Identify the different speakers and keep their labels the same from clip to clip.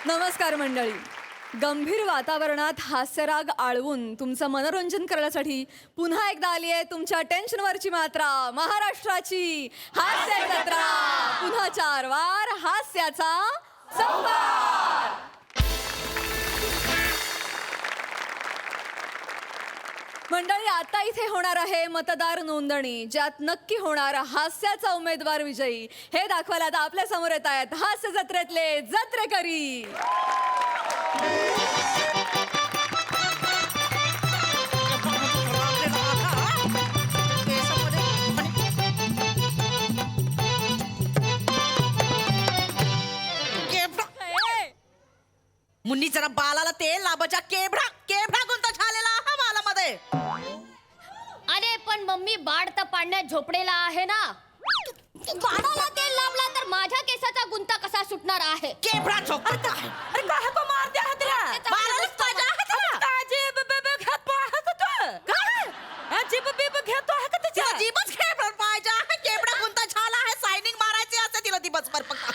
Speaker 1: नमस्कार मंडळी. गंभीर वातावरणात हास्यराग आळवून तुमचं मनोरंजन करण्यासाठी पुन्हा एकदा आली आहे तुमच्या टेन्शनवरची मात्रा, महाराष्ट्राची हास्य जत्रा. पुन्हा 4 वार हास्याचा संवाद. मंडळी, आता इथे होणार आहे मतदार नोंदणी, ज्यात नक्की होणार हास्याचा उमेदवार विजयी हे दाखवायला आता आपल्या समोर येत आहेत हास्य जत्रेतले जत्रेकरी.
Speaker 2: मुन्नी जरा बालाला तेल लाबाच्या केबडा केबडा कोणता झालेला हा बालामध्ये.
Speaker 3: अरे पण मम्मी बाळ तर पाण्यात झोपडेला आहे ना. बाळाला तेल लावला तर माझ्या केसाचा गुंता कसा सुटणार आहे.
Speaker 2: केबडा झोपडा अरे काय को मारते हा तुला बालाला ताजा आहे तुला ताजे बबे घेत पाहत तू काय अजीब बेब घेतो आहे का तुझ्या जीबच खेळ पाहिजे आहे. केबडा कोणता झाला आहे, सायनिंग मारायची असते तिला दिवसभर फक्त.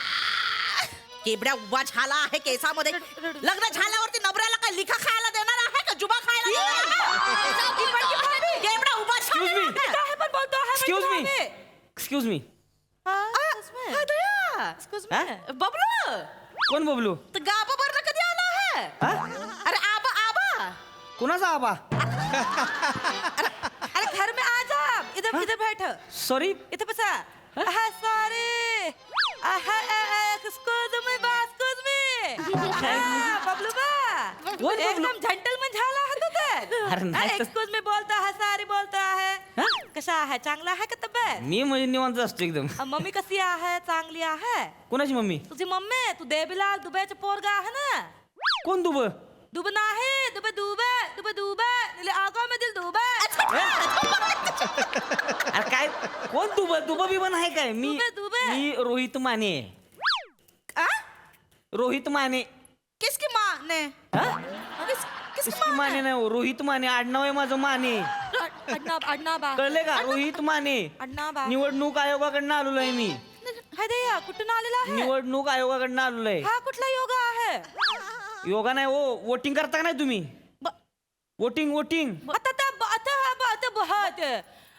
Speaker 2: केबड्या उभा झाला आहे केसामध्ये. लग्न झाल्यावरती नवऱ्याला काय लिखा खायला देणार आहे का जुबा खायला देणार आहे. केबडा उभा काय पण बोलतो आहे.
Speaker 4: Excuse me.
Speaker 2: बबलू
Speaker 4: कोण बबलू?
Speaker 2: तर गाबा बरं कधी आला आहे. अरे आबा आबा
Speaker 4: कोणाचा आबा?
Speaker 2: अरे घर में आ जा. इधर इधर बैठ.
Speaker 4: सॉरी.
Speaker 2: इधर बसा. सॉरी. एक्सक्यूज मी बबलू बा एकदम जेंटलमन झाला है तू तर.
Speaker 4: अरे नाही तर-
Speaker 2: एक्सक्यूज मी बोलता है, सॉरी बोलता है. कसा आहे, चांगला आहे का तब्येत?
Speaker 4: मी म्हणजे निवांत असतो एकदम.
Speaker 2: मम्मी कशी आहे, चांगली आहे.
Speaker 4: कोणाची मम्मी?
Speaker 2: तुझी मम्मी तू देवीलाल दुबेचा पोरगा आहे ना.
Speaker 4: कोण दुब?
Speaker 2: दुब नाही दुबे दुबे दुबे दुबे निले आगो में दिल दुबे.
Speaker 4: अरे काय कोण दुब? दुब बिबन आहे काय? मी
Speaker 2: दुबे.
Speaker 4: मी रोहित माने. रोहित माने.
Speaker 2: किसकी माँ ने
Speaker 4: हा?
Speaker 2: किसकी
Speaker 4: इसकी माने नाही हो, रोहित माने आडनाव आहे माझं माने.
Speaker 2: अडनाबा
Speaker 4: कळले का? रोहित माने.
Speaker 2: अडनाबा
Speaker 4: निवडणूक आयोगाकडनं आलेलो आहे मी.
Speaker 2: हाय दया कुठून आलेला आहे.
Speaker 4: निवडणूक आयोगाकडनं आलेलो आहे.
Speaker 2: हा कुठला योगा आहे.
Speaker 4: योगा नाही हो, वोटिंग करता का नाही तुम्ही? वोटिंग वोटिंग
Speaker 2: आता बहुत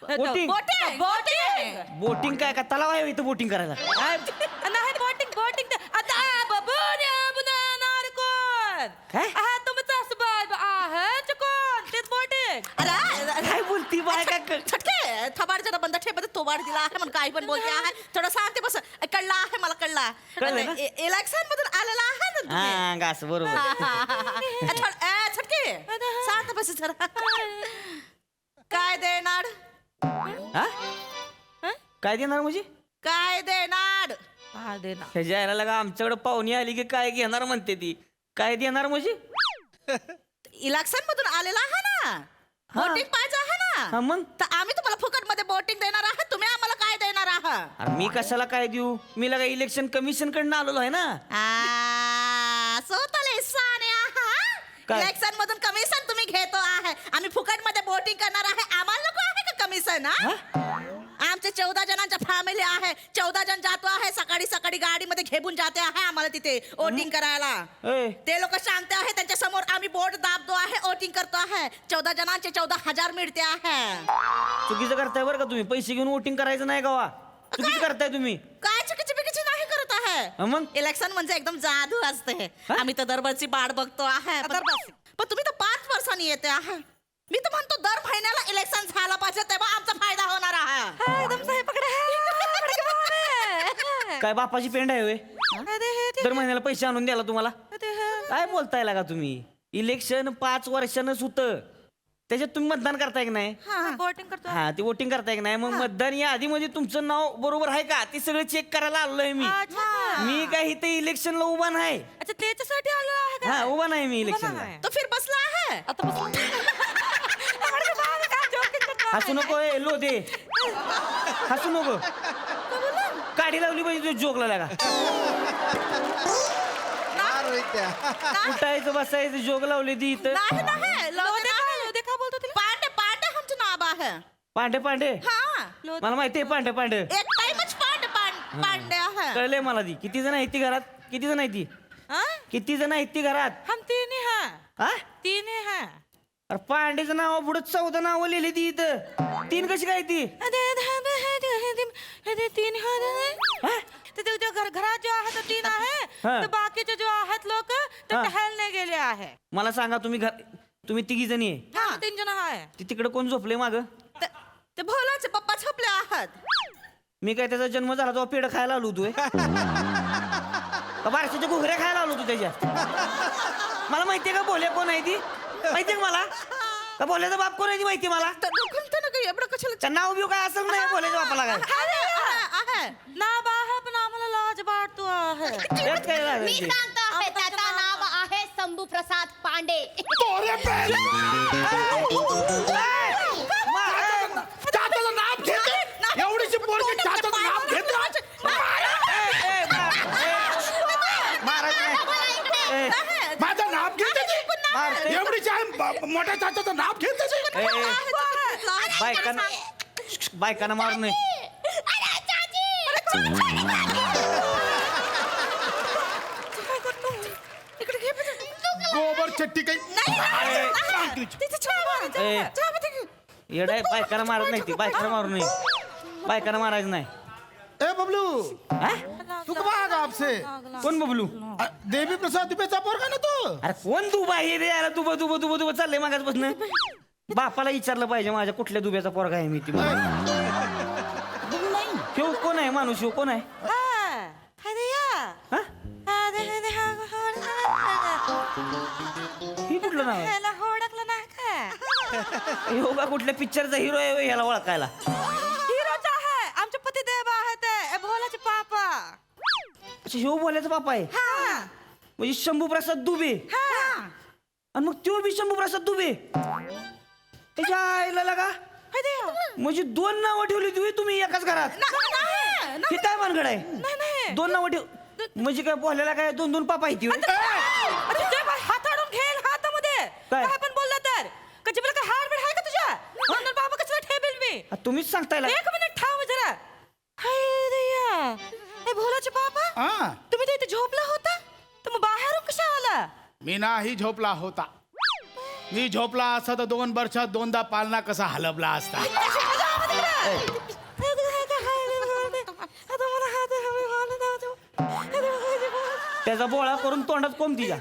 Speaker 4: Voting.
Speaker 2: बोटिंग
Speaker 4: बोटिंग काय का तलाव आहे इथं बोटिंग करायला?
Speaker 2: नाही बोटिंग बोटिंग आता बबून बुनानार कोण
Speaker 4: काय?
Speaker 2: हा तुमचा सुबाब आहे चकोन तेच बोटिंग. अरे
Speaker 4: काय बोलती बाय काय
Speaker 2: छटके थबाड जरा बंद ठेप तो बाड दिला आहे म्हणून काही पण बोलते आहे. थोडं सांगते बस. कळला आहे मला कळला.
Speaker 4: कळलं ना?
Speaker 2: इलेक्शन मधून आलेला आहे ना तुम्ही.
Speaker 4: हा गास बरोबर.
Speaker 2: छटके सांगते बस जरा. काय देणार
Speaker 4: हा? काय देणार म्हणजे?
Speaker 2: काय देणार हा देणार.
Speaker 4: ह्याच्या यायला लागा आमच्याकडे पाहुणी आली की काय घेणार म्हणते ती. काय देणार म्हणजे?
Speaker 2: इलेक्शन मधून आलेला आहे ना. बोटिंग पाहिजे आहे
Speaker 4: हा
Speaker 2: ना.
Speaker 4: मग
Speaker 2: तर आम्ही तुम्हाला फुकट मध्ये बोटिंग देणार आहे. तुम्ही आम्हाला काय देणार आहात.
Speaker 4: अरे मी कशाला काय देऊ? मी लगा इलेक्शन कमिशन कडनं आलेलो आहे ना.
Speaker 2: सोतले साने
Speaker 4: काय?
Speaker 2: इलेक्शन मधून कमिशन तुम्ही घेतो आहे. आम्ही फुकट मध्ये बोटिंग करणार आहे. आम्हाला नको आहे का कमिशन. आमचे 14 जणांच्या फॅमिली आहे. 14 जण जातो आहे. सकाळी सकाळी गाडीमध्ये घेऊन जाते आहे आम्हाला तिथे वोटिंग करायला.
Speaker 4: ए,
Speaker 2: ते लोक सांगते आहे त्यांच्या समोर आम्ही बोट दाबतो आहे, वोटिंग करतो आहे. 14 जणांचे 14,000 मिळते आहे.
Speaker 4: चुकीचं करताय बरं का तुम्ही. पैसे घेऊन वोटिंग करायचं नाही गावा. चुकीचं करताय तुम्ही.
Speaker 2: काय चुकीची बिकीची नाही करत आहे.
Speaker 4: मग
Speaker 2: इलेक्शन म्हणजे एकदम जादू असते. आम्ही तर दरबारची बाड बघतो आहे. पण तुम्ही तर 5 वर्षांनी येते आहे. मी तर म्हणतो दर महिन्याला इलेक्शन झाला पाहिजे तेव्हा आमचा फायदा होणार आहे. एकदम सही पकडे.
Speaker 4: काय बापाची पेंड आहे होय? दर महिन्याला पैसे आणून द्याला तुम्हाला? काय बोलताय लागा तुम्ही? इलेक्शन 5 वर्षानंच होतं. त्याच्यात तुम्ही मतदान करताय की नाही?
Speaker 2: बोटिंग करतो.
Speaker 4: हा ते वोटिंग करताय की नाही? मग मतदान या आधी मध्ये तुमचं नाव बरोबर आहे का ते सगळं चेक करायला आलोय मी. मी काय इथे इलेक्शनला उभा नाही.
Speaker 2: अच्छा त्याच्यासाठी आलो आहे का.
Speaker 4: हा उभा नाही मी इलेक्शनला.
Speaker 2: तो फिर बसला आहे आता.
Speaker 4: हसू नको ए लो दे. हसू नको. काढी लावली पाहिजे जोकला लागा. उठायचं बसायचं जोग लावली ती इथं.
Speaker 2: नाही नाही लोदे का बोलतो तिला. पांडे पांडे आमचं नाव आहे.
Speaker 4: पांडे पांडे.
Speaker 2: हा
Speaker 4: मला माहितीये पांडे पांडे.
Speaker 2: एक टाइमच पांडे पांडे आहे.
Speaker 4: कळलंय मला ती. किती जण आहे ती घरात? किती जण आहे ती?
Speaker 2: हा?
Speaker 4: किती जण आहेत ती घरात?
Speaker 2: हम तीन ही हैं.
Speaker 4: हा?
Speaker 2: तीन ही हैं.
Speaker 4: अरे पांडेचं नाव पुढे 14 नावं लिहिली ती इथं. 3 कशी काय ती?
Speaker 2: तीन
Speaker 4: हा?
Speaker 2: घरात जो आहे तो तीन आहे.
Speaker 4: हा.
Speaker 2: तर बाकीचे जो आहेत लोक ते
Speaker 4: हा.
Speaker 2: टहलने गेले आहे.
Speaker 4: मला सांगा तुम्ही तिघी जणी आहे.
Speaker 2: हा 3 जण आहे.
Speaker 4: ती तिकडे कोण झोपले माग?
Speaker 2: ते भोलाचे पप्पा छपले आहात.
Speaker 4: मी काय त्याचा जन्म झाला तेव्हा पेढ खायला आलो तू का बारशाच्या घुगऱ्या खायला आलो तू त्याच्या? मला माहितीये का भोल्या कोण आहे ती? माहितीये का मला? का भोल्याचा बाप कोण आहे ती माहिती मला? त्या नाव बिव काय असेल नाही भोल्याच्या बापाला काय?
Speaker 2: ना बाहे पण आम्हाला लाज वाटतो आहे.
Speaker 4: त्यात काय झालं
Speaker 3: मी
Speaker 4: ते?
Speaker 3: सांगतो आहे त्याचं नाव आहे शंभू प्रसाद पांडे.
Speaker 5: चाचाचं नाव घेते एवढीशी पोरगी चाचाचं नाव घेते.
Speaker 4: महाराज नाही. ए,
Speaker 5: माझं नाव घेते ती.
Speaker 4: मारते.
Speaker 5: एवढीशी आहे मोठ्या चाचाचं नाव घेते ती.
Speaker 4: ए, ए, बायकांना बायकांना मारू नये.
Speaker 5: गोबर चट्टी काही
Speaker 4: ए, येडाय बायकांना मारत नाही ती. बायकांना मारू नये. बायकांना मारायचं नाही.
Speaker 5: ए बबलू
Speaker 4: हा?
Speaker 5: तू कब आगा आपसे
Speaker 4: कोण बबलू?
Speaker 5: देवी प्रसाद दुबेचा पोरगा ना तू.
Speaker 4: अरे कोण दुबा हे रे यार? दुबा चाललंय मागासपासून. बापाला विचारलं पाहिजे माझ्या कुठल्या दुब्याचा पोरगा आहे मी ती. शिव कोण आहे? माणूस शिव कोण आहे? हा? ही कुठलं नाव आहे?
Speaker 2: ओळखलं नाही का?
Speaker 4: योगा कुठल्या पिक्चरचा हिरो आहे होय ह्याला ओळखायला?
Speaker 2: हिरोच आहे. आमचे पतिदेव आहेत ते भोलाचे पापा.
Speaker 4: अच्छा ह्यो बोलायचा बापा आहे
Speaker 2: हा.
Speaker 4: म्हणजे शंभू प्रसाद दुबे.
Speaker 2: हा.
Speaker 4: आणि मग त्यो बी शंभू प्रसाद दुबे त्याच्या आईला लागा.
Speaker 2: हाय देवा.
Speaker 4: म्हणजे 2 नावं ठेवली तुम्ही तुम्ही एकाच घरात.
Speaker 2: नाही.
Speaker 4: हे काय भानगड आहे?
Speaker 2: नाही.
Speaker 4: 2 नावं ठेव म्हणजे काय बोलायला काय 2 पापा आहेत होय?
Speaker 2: अरे तुझ्या हात अडून घेईल हातामध्ये.
Speaker 4: काय?
Speaker 2: काय पण बोलला तर कधी मला काय हाड बीड आहे का तुझ्या? म्हणून बाबा कसला ठेबेल मी.
Speaker 4: आ, तुम्हीच सांगताय लागा.
Speaker 2: 1 मिनिट थांब जरा. हाय देवा. हे भोलाचे पापा
Speaker 5: हा
Speaker 2: तुम्ही तर इथे झोपला होता तर मग बाहेरून कशा आला?
Speaker 5: मी नाही झोपला होता. मी झोपला असता तर 2 वर्षात 2दा पालना कसा हलवला असता.
Speaker 4: त्याचा बोळा करून तोंडात कोंब तिच्या.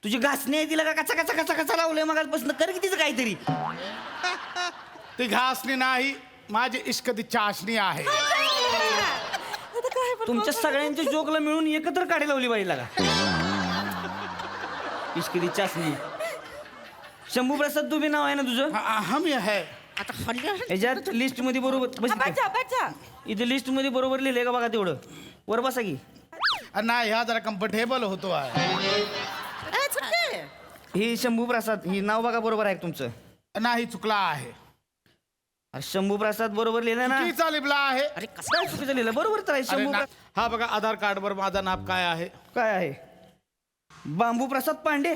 Speaker 4: तुझी घासणी आहे तिला का कचा कचा कचा कचा लावलंय मगापासून? कर की तिचं काहीतरी.
Speaker 5: ती घासणी नाही माझी इश्कदी चाशणी आहे.
Speaker 4: तुमच्या सगळ्यांच्या जोकला मिळून एकत्र काढी लावली बाईला का? इश्किरी चाचणी. शंभू प्रसाद दुबे नाव आहे ना तुझं?
Speaker 5: हम ये है.
Speaker 4: याच्यात लिस्ट मध्ये बरोबर बस इथे.
Speaker 2: बैठ जा.
Speaker 4: इथे लिस्ट मध्ये बरोबर लिहिलंय का बघा तेवढं. वर बसा की.
Speaker 5: नाही ह्या जरा कम्फर्टेबल होतो आहे.
Speaker 4: ही शंभू प्रसाद ही नाव बघा बरोबर आहे का तुमचं?
Speaker 5: नाही चुकला आहे.
Speaker 4: अरे शंभू प्रसाद बरोबर लिहिलं ना?
Speaker 5: चुकीचा लिहिला आहे.
Speaker 4: अरे कसं काय चुकीचं लिहिलं? बरोबर तर आहे
Speaker 5: अरे
Speaker 4: शंभू
Speaker 5: ना- हा बघा आधार कार्ड वर माझं नाव काय आहे?
Speaker 4: काय आहे? बांबू प्रसाद पांडे.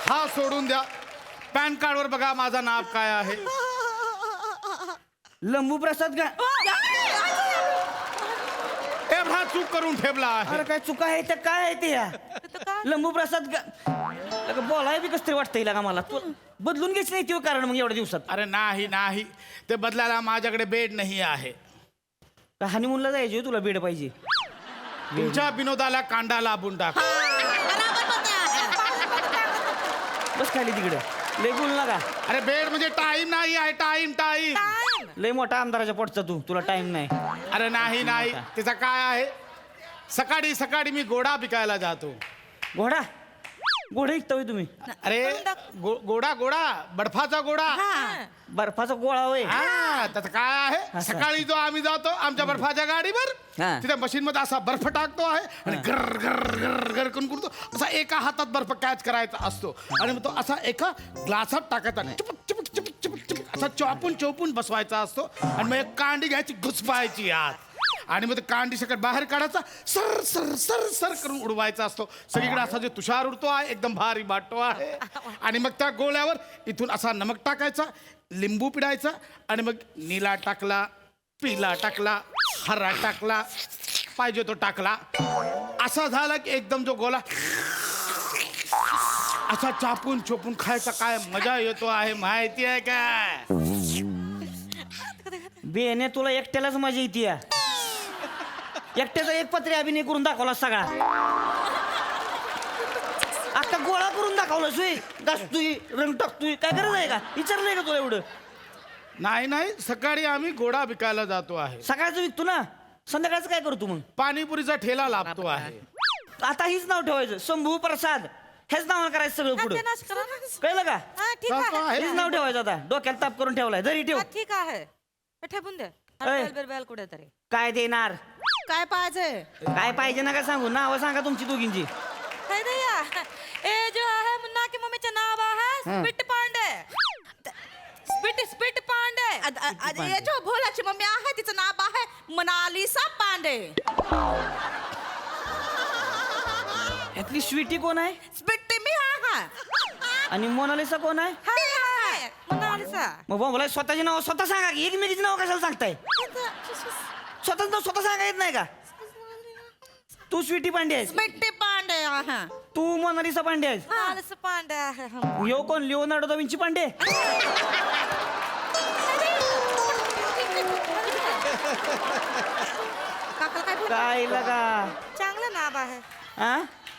Speaker 5: हा सोडून द्या. पॅन कार्ड वर बघा माझं नाव काय आहे?
Speaker 4: लंबू प्रसाद का?
Speaker 5: एवढा चूक करून ठेवला आहे.
Speaker 4: अरे काय चुका आहे त्या काय आहे ते या? लंबू प्रसाद बोलाय बी कस तरी वाटतंय का मला. तू बदलून घ्यायचं नाही ते कारण मग एवढ्या दिवसात.
Speaker 5: अरे नाही ते बदलायला माझ्याकडे बेड नाही आहे.
Speaker 4: हनीमूनला जायचे तुला बेड पाहिजे.
Speaker 5: तुमच्या विनोदाला कांदा लाभून टाक.
Speaker 4: बस खाली तिकडे. लय बोल नका.
Speaker 5: अरे बेड म्हणजे टाइम नाही आहे. टाइम
Speaker 4: लय मोठा आमदाराच्या पोटचा तुला टाइम नाही.
Speaker 5: अरे नाही त्याचा काय आहे? सकाळी सकाळी मी गोडा पिकायला जातो.
Speaker 4: घोडा घोडा विकता तुम्ही?
Speaker 5: अरे गोडा बर्फाचा गोडा.
Speaker 4: बर्फाचा गोळा होय.
Speaker 5: हा त्याचं काय आहे?
Speaker 4: असं.
Speaker 5: सकाळी जो आम्ही जातो आमच्या बर्फाच्या गाडीवर
Speaker 4: हा.
Speaker 5: तिथे मशीन मध्ये असा बर्फ टाकतो आहे आणि गर गर गर गर करून करतो. असा एका हातात बर्फ कॅच करायचा असतो आणि मग तो असा एका ग्लासात टाकायचा. चिपक चिपक चिपक चिपक चिपक असा चोपून बसवायचा असतो आणि मग एक कांडी घ्यायची घुसपायची आत आणि मग ते कांडी सकट बाहेर काढायचा. सर सर सर सर करून उडवायचा असतो. सगळीकडे असा जे तुषार उडतो आहे एकदम भारी वाटतो आहे. आणि मग त्या गोळ्यावर इथून असा नमक टाकायचा. लिंबू पिळायचा आणि मग निळा टाकला, पिला टाकला, हरा टाकला, पाहिजे तो टाकला. असा झाला की एकदम जो गोला असा चापून चोपून खायचा काय मजा येतो आहे माहिती आहे काय?
Speaker 4: बेने तुला एकट्यालाच मजा येते या. एकट्याचा एक पत्रे अभिनय करून दाखवला सगळा. आता गोळा करून दाखवला सुई. घासतोय, रंग टाकतोय, काय गरज आहे का? विचारलंय का तुला एवढं?
Speaker 5: नाही सकाळी आम्ही घोडा विकायला जातो आहे.
Speaker 4: सकाळचं विकतो ना, संध्याकाळचं काय करतो मग?
Speaker 5: पाणीपुरीचा ठेला लाभतो आहे.
Speaker 4: आता हीच नाव ठेवायचं, शंभू प्रसाद. हेच नाव करायचं सगळं पुढे.
Speaker 2: ते नाच करा ना.
Speaker 4: कळलं का?
Speaker 2: हा, ठीक
Speaker 5: जातो
Speaker 2: आहे
Speaker 5: आहे.
Speaker 4: हेच नाव ठेवायचं आता. डोक्याला ताप करून ठेवलाय. जरी ठेव.
Speaker 2: हा, ठीक आहे हे ठेवून दे.
Speaker 4: ऐ.
Speaker 2: बेल कुठेतरी
Speaker 4: काय देणार?
Speaker 2: काय पाहिजे
Speaker 4: काय पाहिजे ना का सांगू? नावं सांगा तुमची दोघींची.
Speaker 2: हे दया ए जो आहे मुन्ना की मम्मीचं नाव आहे स्पिट पांडे. स्पिट पांडे. ये जो भोलाची मम्मी आहे तिचं नाव आहे मोनालिसा पांडे.
Speaker 4: यातली स्वीटी कोण आहे?
Speaker 2: स्पिट मी आहे.
Speaker 4: आणि मोनालिसा कोण आहे?
Speaker 2: हाय मोनालिसा.
Speaker 4: मग बोला स्वतःची नाव स्वतः सांगा की एकमेकीची नाव कशाला सांगताय? स्वतःच नाव स्वतः सांगा येत नाही का? तू स्वीटी पांडे आहेस,
Speaker 2: स्पिट पांडे आहे.
Speaker 4: तू मोनालिसा पांडे आहेस.
Speaker 2: मोनालिसा पांडे आहे हम.
Speaker 4: यो कोण? Leonardo da Vinci Pande?
Speaker 2: काकाला काय बोल-
Speaker 4: काय लगा?
Speaker 2: चांगलं नाव आहे.
Speaker 4: हा?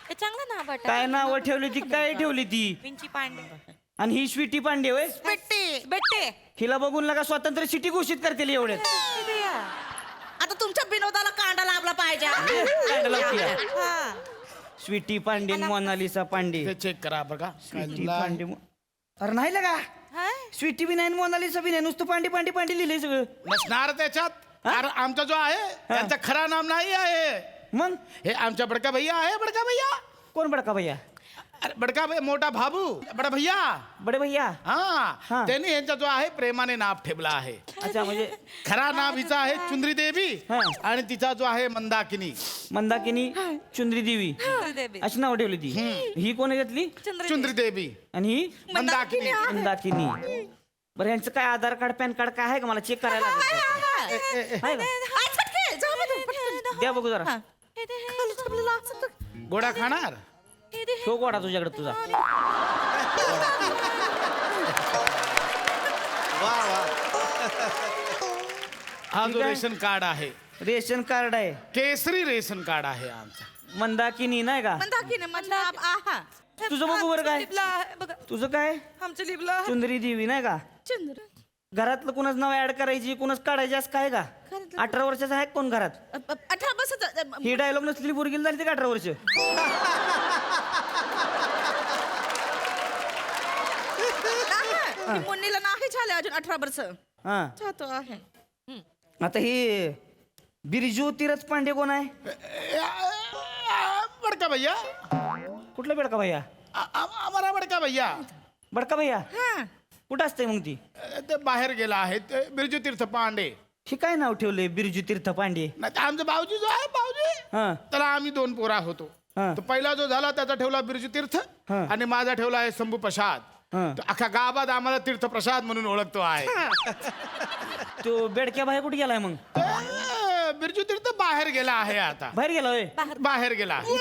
Speaker 2: हे चांगलं नाव आहे.
Speaker 4: काय नाव ठेवली ती? काय ठेवली ती?
Speaker 2: विंची पांडे.
Speaker 4: आणि ही स्वीटी पांडे होय?
Speaker 2: बेटे
Speaker 4: हिला बघून लगा स्वातंत्र्य सिटी घोषित करतील एवढ्यात.
Speaker 2: आता तुमच्या विनोदाला कांदा लाभला पाहिजे.
Speaker 4: कांदा लावतीये.
Speaker 2: हा.
Speaker 4: स्वीटी पांडे आणि मोनालिसा पांडे.
Speaker 5: हे चेक करा बघा.
Speaker 4: स्वीटी पांडे अरे नाही लगा,
Speaker 2: हाय?
Speaker 4: स्वीटी बी नाही मोनालिसा बी नाही, नुसतं पांडे पांडे पांडे लिहिलंय सगळं.
Speaker 5: नसणार त्याच्यात. अरे आमचा जो आहे त्यांचा खरा नाम नाही आहे.
Speaker 4: मग
Speaker 5: हे आमचा बडका भैया आहे. बडका भैया.
Speaker 4: कोण बडका भैया?
Speaker 5: अरे बडका भैया मोठा भाऊ बडा भैया.
Speaker 4: बडे भैया.
Speaker 5: हा
Speaker 4: हा.
Speaker 5: त्यांनी यांचा जो आहे प्रेमाने नाव ठेवला आहे.
Speaker 4: अच्छा, म्हणजे
Speaker 5: खरा नाव हिचा आहे चुंद्री देवी
Speaker 4: हा.
Speaker 5: आणि तिचा जो आहे मंदाकिनी.
Speaker 4: मंदाकिनी चुंद्री देवी
Speaker 2: देवी.
Speaker 4: अशी नाव ठेवली ती. ही कोण घेतली?
Speaker 5: चुंद्री देवी
Speaker 4: आणि ही
Speaker 5: मंदाकिनी.
Speaker 4: मंदाकिनी. बरं यांचं काय आधार कार्ड पॅन कार्ड काय आहे का? मला चेक करायला लागेल. आहे का? द्या बघू जरा.
Speaker 5: गोडा खाणार.
Speaker 4: शो गोडा तुझ्याकडे तुझा.
Speaker 5: हा जो
Speaker 4: ठीक आहे.
Speaker 5: रेशन कार्ड आहे
Speaker 4: रेशन कार्ड आहे.
Speaker 5: केसरी रेशन कार्ड आहे आमचा.
Speaker 4: मंदाकिनी नाही का?
Speaker 2: मंदाकिनी मतलब आहा.
Speaker 4: तुझं बघू बरं काय?
Speaker 2: लिबला आहे बघा.
Speaker 4: तुझं काय?
Speaker 2: आमचं लिबला आहे.
Speaker 4: चुंदरी देवी नाही का?
Speaker 2: चंद्र.
Speaker 4: घरातलं कुणाच नाव ऍड करायची, कुणाच काढायची असं काय का? 18 वर्षाचा आहे कोण घरात?
Speaker 2: 18 वर्षाचा.
Speaker 4: ही डायलॉग नसलेली पोरगी झाली ती का 18 वर्ष?
Speaker 2: मुन्नीला नाही झाले अजून 18 वर्ष.
Speaker 4: हा.
Speaker 2: जातो आहे.
Speaker 4: आता ही बिरजू तीरथ पांडे कोण आहे?
Speaker 5: बडका भैया.
Speaker 4: कुठला बडका भैया?
Speaker 5: आम्हाला बडका भैया.
Speaker 4: बडका भैया
Speaker 2: हा.
Speaker 4: कुठं असतंय मग ती?
Speaker 5: ते बाहेर गेला आहे. ते बिरजू तीर्थ पांडे.
Speaker 4: हे काय नाव ठेवलंय बिरजू तीर्थ पांडे?
Speaker 5: नाही तर आमचा भाऊजी जो आहे भाऊजी
Speaker 4: हा.
Speaker 5: त्याला आम्ही 2 पोरा होतो.
Speaker 4: हा.
Speaker 5: तो पहिला जो झाला त्याचा ठेवला बिरजू तीर्थ
Speaker 4: हा.
Speaker 5: आणि माझा ठेवला आहे शंभू प्रसाद.
Speaker 4: हा.
Speaker 5: तो अख्खा गावात आम्हाला तीर्थ प्रसाद म्हणून ओळखतो आहे.
Speaker 4: तो बेडक्या बाहेर कुठे गेलाय मग?
Speaker 5: बिरजू तीर्थ बाहेर गेला आहे आता.
Speaker 4: बाहेर गेला होय?
Speaker 5: बाहेर गेला आहे.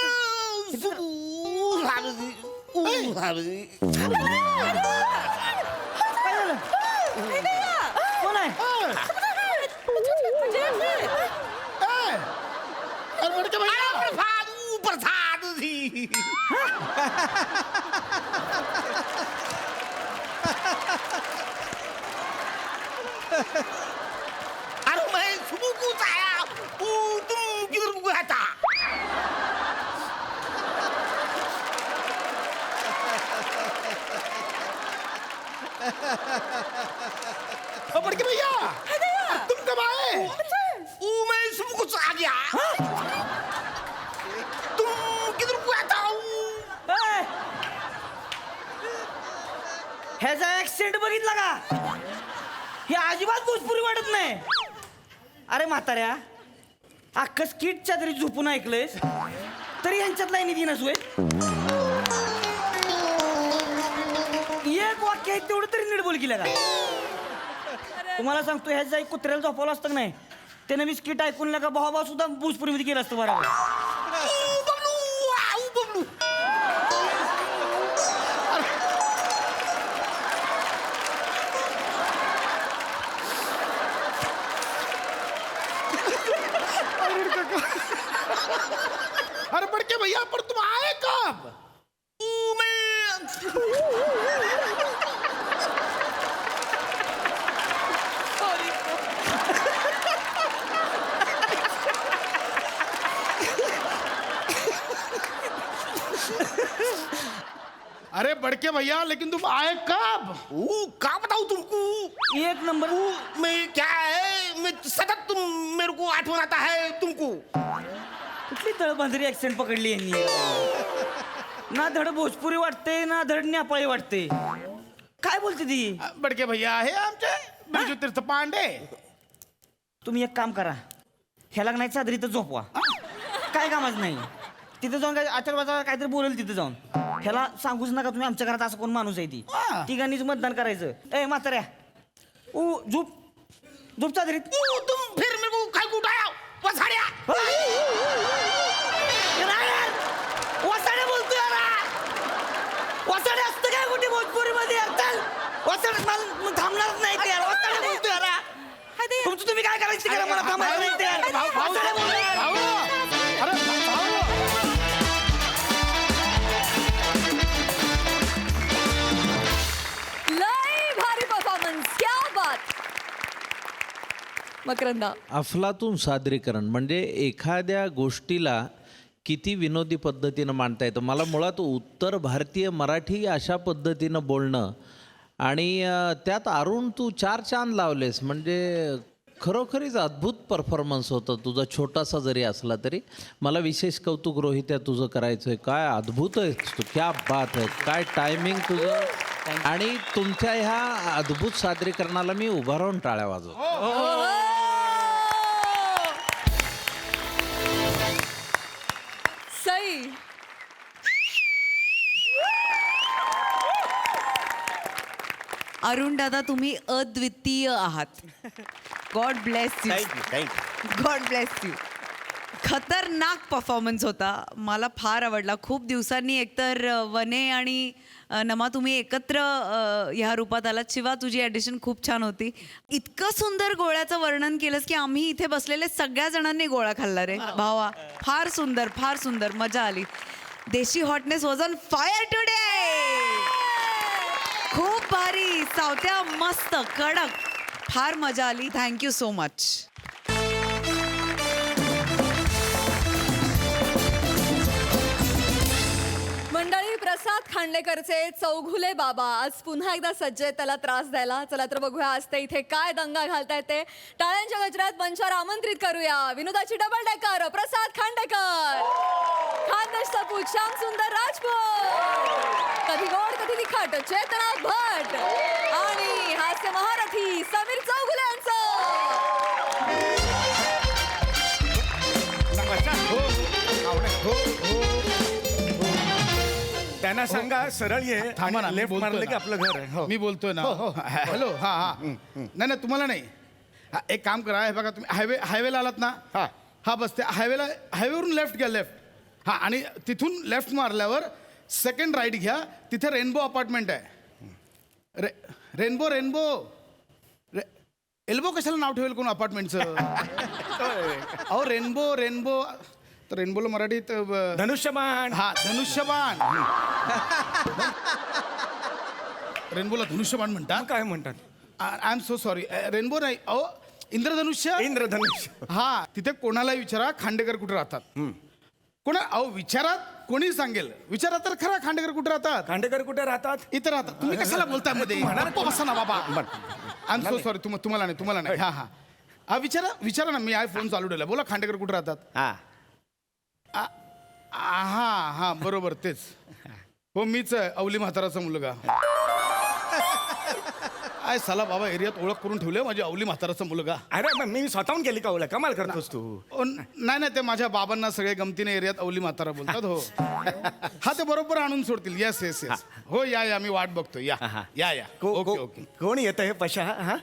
Speaker 4: काय झालं? कोण आहे?
Speaker 5: अरे बडका भैया.
Speaker 6: अरे मैं सुबह को आया तुम किधर गया था?
Speaker 5: बडके भैया तुम कब आए?
Speaker 6: मैं सुबह को आ गया. तुम किधर गया था?
Speaker 4: ए! ह्याचा ऍक्सिडेंट बघितला का? हे अजिबात भोजपुरी वाटत नाही. अरे म्हाताऱ्या, अख्खं स्किटच्या तरी झोपून ऐकलंयस तरी यांच्यात लाईनी दिनच होय. एक वाक्य आहे तेवढं तरी नीट बोल केलं का? तुम्हाला सांगतो ह्याचा एक कुत्र्याला झोपवलं असतं का नाही त्यानं मी स्किट ऐकून का भावा सुद्धा भूजपुरीमध्ये केलं असतं बरोबर.
Speaker 5: अरे बड़के भैया पर तुम आए कब? अरे बड़के भैया लेकिन तुम आए कब?
Speaker 6: क्या बताऊं तुमको?
Speaker 4: एक नंबर.
Speaker 6: मैं क्या है, मैं सतत तुम मेरे को आठवण आता है तुमको.
Speaker 4: कुठली तळबंदरी ऍक्सेंट पकडली यांनी. ना धड भोजपुरी वाटते ना धड नेपाळी वाटते. काय बोलते ती.
Speaker 5: बड़के भैया आहे आमचे बिरजू तीर्थ पांडे.
Speaker 4: तुम्ही एक काम करा ह्याला नाही चादरीत झोपवा. काय कामच नाही तिथे जाऊन काय आचारवाचा काहीतरी बोलेल तिथे जाऊन. ह्याला सांगूच नका तुम्ही आमच्या घरात असं कोण माणूस आहे ती. तिघांनीच मतदान करायचं. ए म्हाताऱ्या झोप झोप चादरीत.
Speaker 6: तुम फिर मेरे को काय कुटाया वसाड्या.
Speaker 4: वसाड्या बोलतोय याला. वसाड्या असतं काय कुठे भोजपुरी मध्ये. वसाड मला थांबणारच नाही ते यार. वसाड्या बोलतोय याला. तुमचं तुम्ही काय करायचं ते करा मला थांबायचं नाही ते यार. वसाड्या बोलतोय.
Speaker 1: लय भारी परफॉर्मन्स. क्या बात. मकरंदा
Speaker 7: अफलातून सादरीकरण म्हणजे एखाद्या गोष्टीला किती विनोदी पद्धतीनं मांडता येतं. मला मुळात उत्तर भारतीय मराठी अशा पद्धतीनं बोलणं आणि त्यात अरुण तू 4 चांद लावलेस म्हणजे खरोखरीच अद्भुत परफॉर्मन्स होतं तुझा छोटासा जरी असला तरी. मला विशेष कौतुक रोहित आहे तुझं करायचं आहे. काय अद्भुत आहे तू. क्या बात आहे. काय टायमिंग तुझं. आणि तुमच्या ह्या अद्भुत सादरीकरणाला मी उभा राहून टाळ्या वाजवतो.
Speaker 1: सई.
Speaker 2: अरुण दादा तुम्ही अद्वितीय आहात. God bless you.
Speaker 6: Thank you.
Speaker 2: God bless you. खतरनाक परफॉर्मन्स होता. मला फार आवडला. खूप दिवसांनी एकतर वने आणि नमा तुम्ही एकत्र ह्या रूपात आलात. शिवा तुझी ॲडिशन खूप छान होती. इतकं सुंदर गोळ्याचं वर्णन केलंस की आम्ही इथे बसलेले सगळ्या जणांनी गोळा खाल्ला रे भावा. फार सुंदर फार सुंदर मजा आली. देशी hotness was on fire today. खूप भारी. सावत्या मस्त कडक. फार मजा आली. Thank you so much.
Speaker 1: मंडळी प्रसाद खांडेकरचे चौघुले बाबा आज पुन्हा एकदा सज्ज आहेत त्याला त्रास द्यायला. चला तर बघूया आज ते इथे काय दंगा घालतायत ते. टाळ्यांच्या गजरात मंचावर आमंत्रित करूया विनोदाची डबल डेकर प्रसाद खांडेकर, खानदेश सपूत श्याम सुंदर राजपूत, कधी गोड कधी तिखट चेतना भट आणि हास्य महारथी समीर चौघुले यांचं.
Speaker 6: त्यांना सांगा सरळ ये.
Speaker 5: थांबा ना, मी
Speaker 6: लेफ्ट
Speaker 5: बोलतोय
Speaker 6: मारलं की
Speaker 5: ना.
Speaker 6: आपलं घर आहे. हो.
Speaker 5: मी बोलतोय ना.
Speaker 6: हो.
Speaker 5: हॅलो. हा हा नाही नाही तुम्हाला नाही. एक काम करा. हे बघा तुम्ही हायवेला आलात ना. हा बस ते हायवेवरून लेफ्ट घ्या. लेफ्ट. हा आणि तिथून लेफ्ट मारल्यावर सेकंड राईट घ्या. तिथे रेनबो अपार्टमेंट आहे. रेनबो एल्बो कशाला नाव ठेवेल कोण अपार्टमेंटचं. अहो रेनबो तर रेनबोला मराठीत
Speaker 6: धनुष्यबाण.
Speaker 5: हा धनुष्यबाण. रेनबोला धनुष्यबाण म्हणतात.
Speaker 6: काय म्हणतात?
Speaker 5: I am so sorry. Rainbow नाही अहो इंद्रधनुष्य.
Speaker 6: इंद्रधनुष्य.
Speaker 5: हा तिथे कोणालाही विचारा खांडेकर कुठे राहतात. कोणा अहो विचारात कोणी सांगेल. विचारा तर खरा खांडेकर कुठे राहतात.
Speaker 6: खांडेकर कुठे राहतात?
Speaker 5: इथं राहतात. तुम्ही कशाला बोलताय मध्ये. गप्प बसा ना बाबा. I am so sorry. तुम्हाला नाही. हा हा हा विचारा ना. मी आहे फोन चालू ठेवला. बोला खांडेकर कुठे राहतात. हा बरोबर तेच. हो मीच आहे अवली म्हाताराचा मुलगा. आय साला बाबा एरियात ओळख करून ठेवली माझी अवली म्हाताराचा मुलगा.
Speaker 6: अरे मग मी स्वतःहून केली का ओळख? कमाल करतोस तू.
Speaker 5: नाही ते माझ्या बाबांना सगळे गमतीने एरियात अवली म्हातारा बोलतात. हो हा ते बरोबर आणून सोडतील. येस हो या मी वाट बघतो. या. ओके
Speaker 6: कोण येतं हे पशा? हा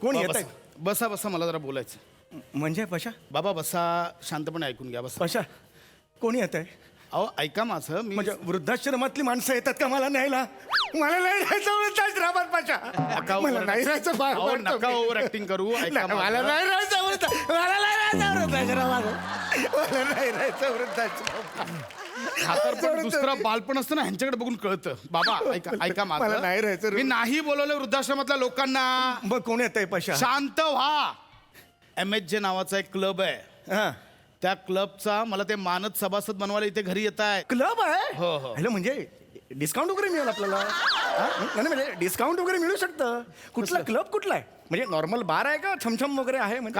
Speaker 6: कोण
Speaker 5: बाबा,
Speaker 6: येत आहे?
Speaker 5: बसा बसा, मला जरा बोलायचं.
Speaker 6: म्हणजे पशा
Speaker 5: बाबा बसा, शांतपणे ऐकून घ्या, बसा.
Speaker 6: पशा कोणी येत आहे?
Speaker 5: अहो ऐका माझं, मी
Speaker 6: म्हणजे वृद्धाश्रमातली माणसं येतात का मला न्यायला? मला नाही राहायचं वृद्धाश्रमात पशा. मला नाही राहायचं फार
Speaker 5: अहो,
Speaker 6: आवडतं
Speaker 5: नका
Speaker 6: मी.
Speaker 5: ओव्हर ऍक्टिंग करू. ऐका
Speaker 6: नाही, मला
Speaker 5: माझं.
Speaker 6: नाही राहायचं मला नाही राहायचं वृद्धाश्रमात. मला नाही राहायचं वृद्धाश्रमात.
Speaker 5: हा तर पण दुसरं बालपण असतं ना, ह्यांच्याकडे बघून कळतं. बाबा ऐका
Speaker 6: मला नाही
Speaker 5: माझं,
Speaker 6: राहायचं.
Speaker 5: मी नाही बोलवलं वृद्धाश्रमातल्या लोकांना.
Speaker 6: मग कोण येत आहे पशा?
Speaker 5: शांत व्हा. MHJ नावाचा एक क्लब आहे.
Speaker 6: हा
Speaker 5: त्या क्लबचा मला ते मानद सभासद बनवायला इथे घरी येत आहे.
Speaker 6: क्लब आहे?
Speaker 5: हो, हो.
Speaker 6: हॅलो, म्हणजे डिस्काउंट वगैरे मिळेल आपल्याला? हा? नाही म्हणजे डिस्काउंट वगैरे मिळू शकतं. कुठला क्लब कुठला आहे? म्हणजे नॉर्मल बार आहे का छमछम वगैरे आहे? म्हणजे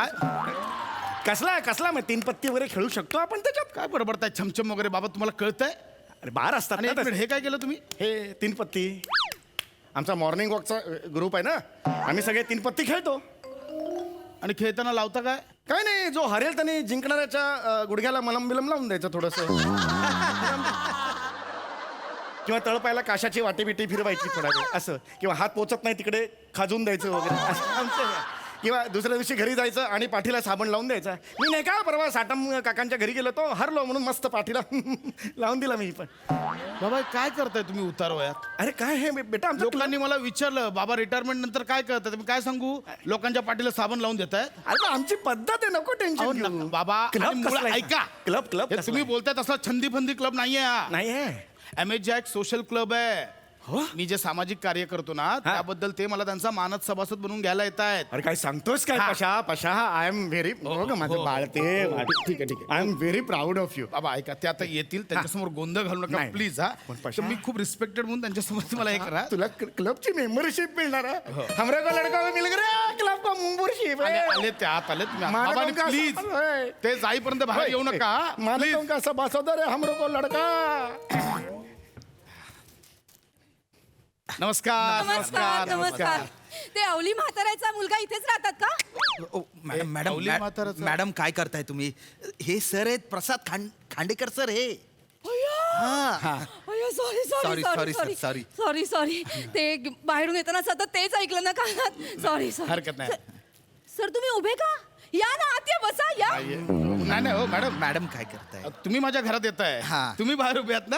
Speaker 5: काय
Speaker 6: कसला मग 3 पत्ती वगैरे खेळू शकतो आपण त्याच्यात?
Speaker 5: काय बडबडताय छमछम वगैरे? बाबा तुम्हाला कळतंय?
Speaker 6: अरे बार असतात
Speaker 5: आणि
Speaker 6: ना
Speaker 5: एक मिनिट,
Speaker 6: तसे.
Speaker 5: हे काय केलं तुम्ही?
Speaker 6: हे 3 पत्ती आमचा मॉर्निंग वॉकचा ग्रुप आहे ना, आम्ही सगळे 3 पत्ती खेळतो.
Speaker 5: आणि खेळताना लावता काय?
Speaker 6: काय नाही, जो हरेल त्याने जिंकणाऱ्याच्या गुडघ्याला मलम बिलम लावून द्यायचं थोडंसं. किंवा तळपायला काशाची वाटी बिटी फिरवायची थोडा वेळ असं, किंवा हात पोचत नाही तिकडे खाजून द्यायचं वगैरे असं आमचं आहे. किंवा दुसऱ्या दिवशी घरी जायचं आणि पाठीला साबण लावून द्यायचा. मी नाही का परवा साटम काकांच्या घरी गेलो तो हरलो म्हणून मस्त पाठीला लावून दिला मी पण.
Speaker 5: बाबा काय करताय तुम्ही उतार वयात?
Speaker 6: अरे काय हे बेटा, आमचं
Speaker 5: लोकांनी मला विचारलं, बाबा रिटायरमेंट नंतर काय करताय? मी काय सांगू? लोकांच्या पाठीला साबण लावून देताय?
Speaker 6: अरे पण आमची पद्धत आहे, नको
Speaker 5: अहो,
Speaker 6: टेन्शन
Speaker 5: नका.
Speaker 6: घेऊ.
Speaker 5: बाबा, आणि
Speaker 6: क्लब
Speaker 5: मुळात
Speaker 6: कसला आहे?
Speaker 5: ऐका.
Speaker 6: क्लब
Speaker 5: हे तुम्ही बोलताय तसला छंदी फंदी क्लब नाहीये हा.
Speaker 6: नाही आहे.
Speaker 5: MHJ एक सोशल क्लब आहे.
Speaker 6: हो?
Speaker 5: मी जे सामाजिक कार्य करतो ना, त्याबद्दल ते मला त्यांचा मानद सभासद बनवून घ्यायला येत आहेत.
Speaker 6: अरे काय सांगतोस काय?
Speaker 5: हा.
Speaker 6: पशा आय एम व्हेरी माझं बाळ ते
Speaker 5: ठीक आहे.
Speaker 6: I am very proud of you.
Speaker 5: बाबा ऐका, ते आता येतील, त्यांच्यासमोर गोंधळ घालू नका
Speaker 6: नाही.
Speaker 5: प्लीज. हा
Speaker 6: पण
Speaker 5: तर
Speaker 6: पशा-
Speaker 5: मी खूप रिस्पेक्टेड म्हणून त्यांच्यासमोर तुम्हाला हे करा.
Speaker 6: तुला क्लबची मेंबरशिप मिळणार आहे. हमरे को लड़का मिल गया क्लब का मेंबरशिप
Speaker 5: आले ते आत आले तुम्ही प्लीज. ते जाईपर्यंत बाहेर येऊ नका.
Speaker 6: मानव का सभासदर है हमरे को लड़का.
Speaker 5: नमस्कार
Speaker 1: नमस्कार नमस्कार. ते अवली म्हाताऱ्याचा मुलगा इथेच राहतात का?
Speaker 8: ओ, मॅडम मॅडम
Speaker 5: अवली म्हाताराचं.
Speaker 8: मॅडम काय करताय तुम्ही? हे सर आहेत प्रसाद खांडेकर सर हे.
Speaker 1: Sorry
Speaker 8: Sorry, sorry, sir, sorry.
Speaker 1: Sorry sorry. ते बाहेरून येताना सतत तेच ऐकलं ना कानात. Sorry sorry.
Speaker 5: हरकत नाही.
Speaker 1: सर तुम्ही उभे का? या ना आत या, बसा या.
Speaker 5: नाही हो मॅडम,
Speaker 8: मॅडम काय करताय?
Speaker 5: तुम्ही माझ्या घरात येताय,
Speaker 8: हा.
Speaker 5: तुम्ही बाहेर उभे आहात ना?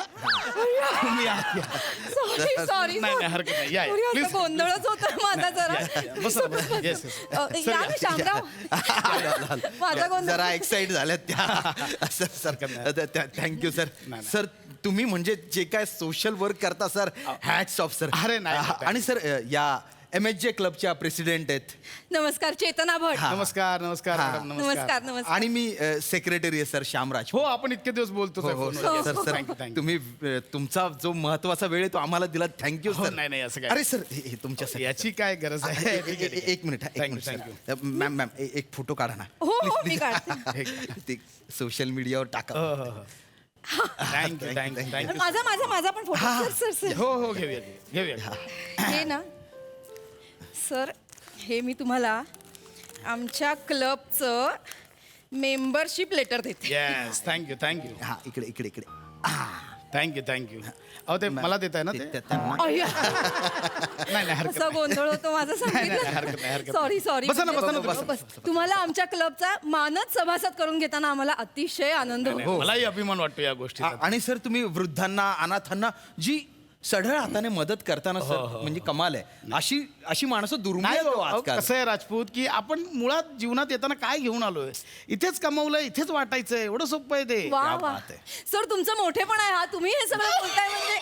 Speaker 5: तुम्ही आत या.
Speaker 1: Sorry sorry.
Speaker 5: नाही, नाही, हरकत नाही. या, या.
Speaker 1: Sorry,
Speaker 5: Please.
Speaker 1: असं गोंधळच होता माझा जरा.
Speaker 5: बसा बसा. Yes, yes.
Speaker 1: या ना शामराव. माझा गोंधळ.
Speaker 8: जरा एक्साइट झाल्यात त्या सर. Thank you sir.
Speaker 5: नाही.
Speaker 8: सर तुम्ही म्हणजे जे काय सोशल वर्क करता सर, हॅट्स ऑफ सर.
Speaker 5: अरे नाही.
Speaker 8: आणि सर या MHJ क्लबच्या प्रेसिडेंट आहेत.
Speaker 1: नमस्कार चेतना भट.
Speaker 5: नमस्कार नमस्कार
Speaker 8: हा.
Speaker 5: मॅडम,
Speaker 1: नमस्कार नमस्कार.
Speaker 8: आणि मी सेक्रेटरी आहे सर श्यामराज.
Speaker 5: हो, आपण इतके दिवस बोलतो
Speaker 8: हो, हो, sir sir
Speaker 5: Thank you, thank you.
Speaker 8: तुम्ही तुमचा जो महत्वाचा वेळ आहे तो आम्हाला दिला. थँक्यू
Speaker 5: हो,
Speaker 8: सर.
Speaker 5: नाही, असं काय.
Speaker 8: अरे सर हे तुमच्यासाठी.
Speaker 5: याची काय गरज आहे? ठीक आहे, ठीक आहे.
Speaker 8: एक minute
Speaker 5: Thank you, thank
Speaker 8: sir. Ma'am एक फोटो काढा ना.
Speaker 1: हो हो
Speaker 8: Please,
Speaker 1: मी
Speaker 8: please.
Speaker 1: काढते.
Speaker 8: ते सोशल मीडियावर टाका.
Speaker 5: Thank you thank you.
Speaker 1: माझा पण फोटो. सर सर
Speaker 5: हो घेऊया.
Speaker 1: हे ना सर, हे मी तुम्हाला आमच्या क्लबचं मेंबरशिप लेटर देते.
Speaker 5: येस, थँक्यू
Speaker 8: हा इकडे इकडे इकडे.
Speaker 5: थँक्यू. अहो ते मला देत आहे ना ते?
Speaker 8: त्यांना
Speaker 1: अय्या,
Speaker 5: नाही हरकत
Speaker 1: असा गोंधळ होतो माझा.
Speaker 5: हरकत नाही.
Speaker 1: Sorry sorry.
Speaker 5: बसा ना, बसा.
Speaker 1: तुम्हाला आमच्या क्लबचा मानद सभासद करून घेताना आम्हाला अतिशय आनंद
Speaker 5: नाही,
Speaker 1: होतो.
Speaker 5: मलाही अभिमान वाटतो या गोष्टीचा.
Speaker 8: आणि सर तुम्ही वृद्धांना अनाथांना जी सढळ हाताने मदत करताना सर म्हणजे कमाल आहे. अशी माणसं
Speaker 5: नाही
Speaker 8: दुर्मिळ
Speaker 5: हो,
Speaker 8: आजकाल.
Speaker 5: कसं आहे राजपूत, की आपण मुळात जीवनात येताना काय घेऊन आलोय? इथेच कमवलंय, इथेच वाटायचंय. एवढं सोपं आहे ते.
Speaker 1: वा
Speaker 8: क्या
Speaker 1: वा
Speaker 8: बात आहे.
Speaker 1: सर, तुमचं मोठेपण आहे हा. तुम्ही हे सगळं बोलताय म्हणजे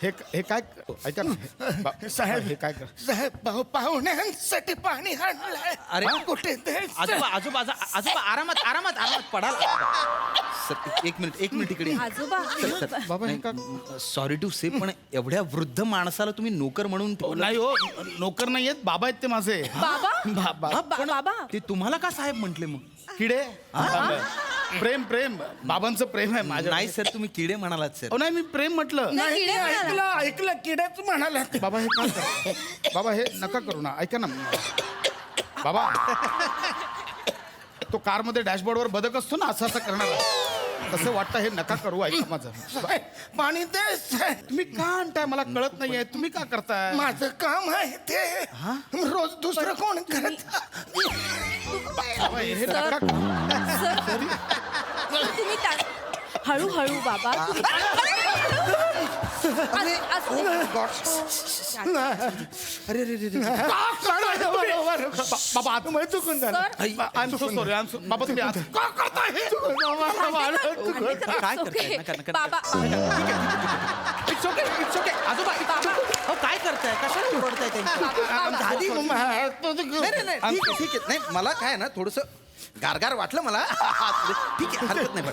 Speaker 5: हे काय ऐका ना.
Speaker 6: साहेब
Speaker 5: हे काय कर
Speaker 6: साहेब पाहुण्यांसाठी पाणी आणलंय.
Speaker 8: अरे
Speaker 6: कुठे ते?
Speaker 8: आजोबा आजोबा आजोबा आरामात आरामात आरामात पडाल. सर एक मिनिट इकडे.
Speaker 1: आजोबा.
Speaker 5: बाबा हे का?
Speaker 8: सॉरी टू से पण एवढ्या वृद्ध माणसाला तुम्ही नोकर म्हणून ठेवलं.
Speaker 5: नाही हो, नोकर नाही आहेत, बाबा आहेत ते माझे.
Speaker 1: बाबा बाबा
Speaker 8: ते तुम्हाला का साहेब म्हटले मग?
Speaker 5: किडे. प्रेम बाबांचं प्रेम आहे माझ्या.
Speaker 8: नाही सर तुम्ही किडे म्हणालात सर.
Speaker 5: नाही, मी प्रेम म्हटलं.
Speaker 1: नाही, किडे म्हणाला.
Speaker 6: ऐकलं किड्याच म्हणाला.
Speaker 5: बाबा हे काय करता? बाबा हे नका करू ना. ऐका ना बाबा, तो कारमध्ये डॅशबोर्डवर बदक असतो ना, असं करणार. कसं वाटतं हे नका करू ऐका माझं
Speaker 6: पाणी दे साहेब.
Speaker 5: तुम्ही का आणताय मला कळत नाहीये तुम्ही का करताय
Speaker 6: माझं काम आहे ते रोज दुसरं कोण करत
Speaker 5: बाबा, हे नका करू.
Speaker 1: तुम्ही हळूहळू बाबा
Speaker 8: अरे रे रे रे.
Speaker 5: बाबा आता
Speaker 6: तुम्ही चुकून झालं
Speaker 5: आय एम सो सॉरी बाबा तुम्ही आता का करताय हे?
Speaker 8: काय करताय नका नका
Speaker 1: बाबा
Speaker 8: इट्स ओके आजोबा it's okay. अहो, काय करताय कशाला ओरडताय त्यांची
Speaker 6: आधी
Speaker 8: नाही नाही, नाही ठीक आहे नाही मला काय आहे ना थोडस गारगार वाटलं मला ठीक आहे हरकत नाही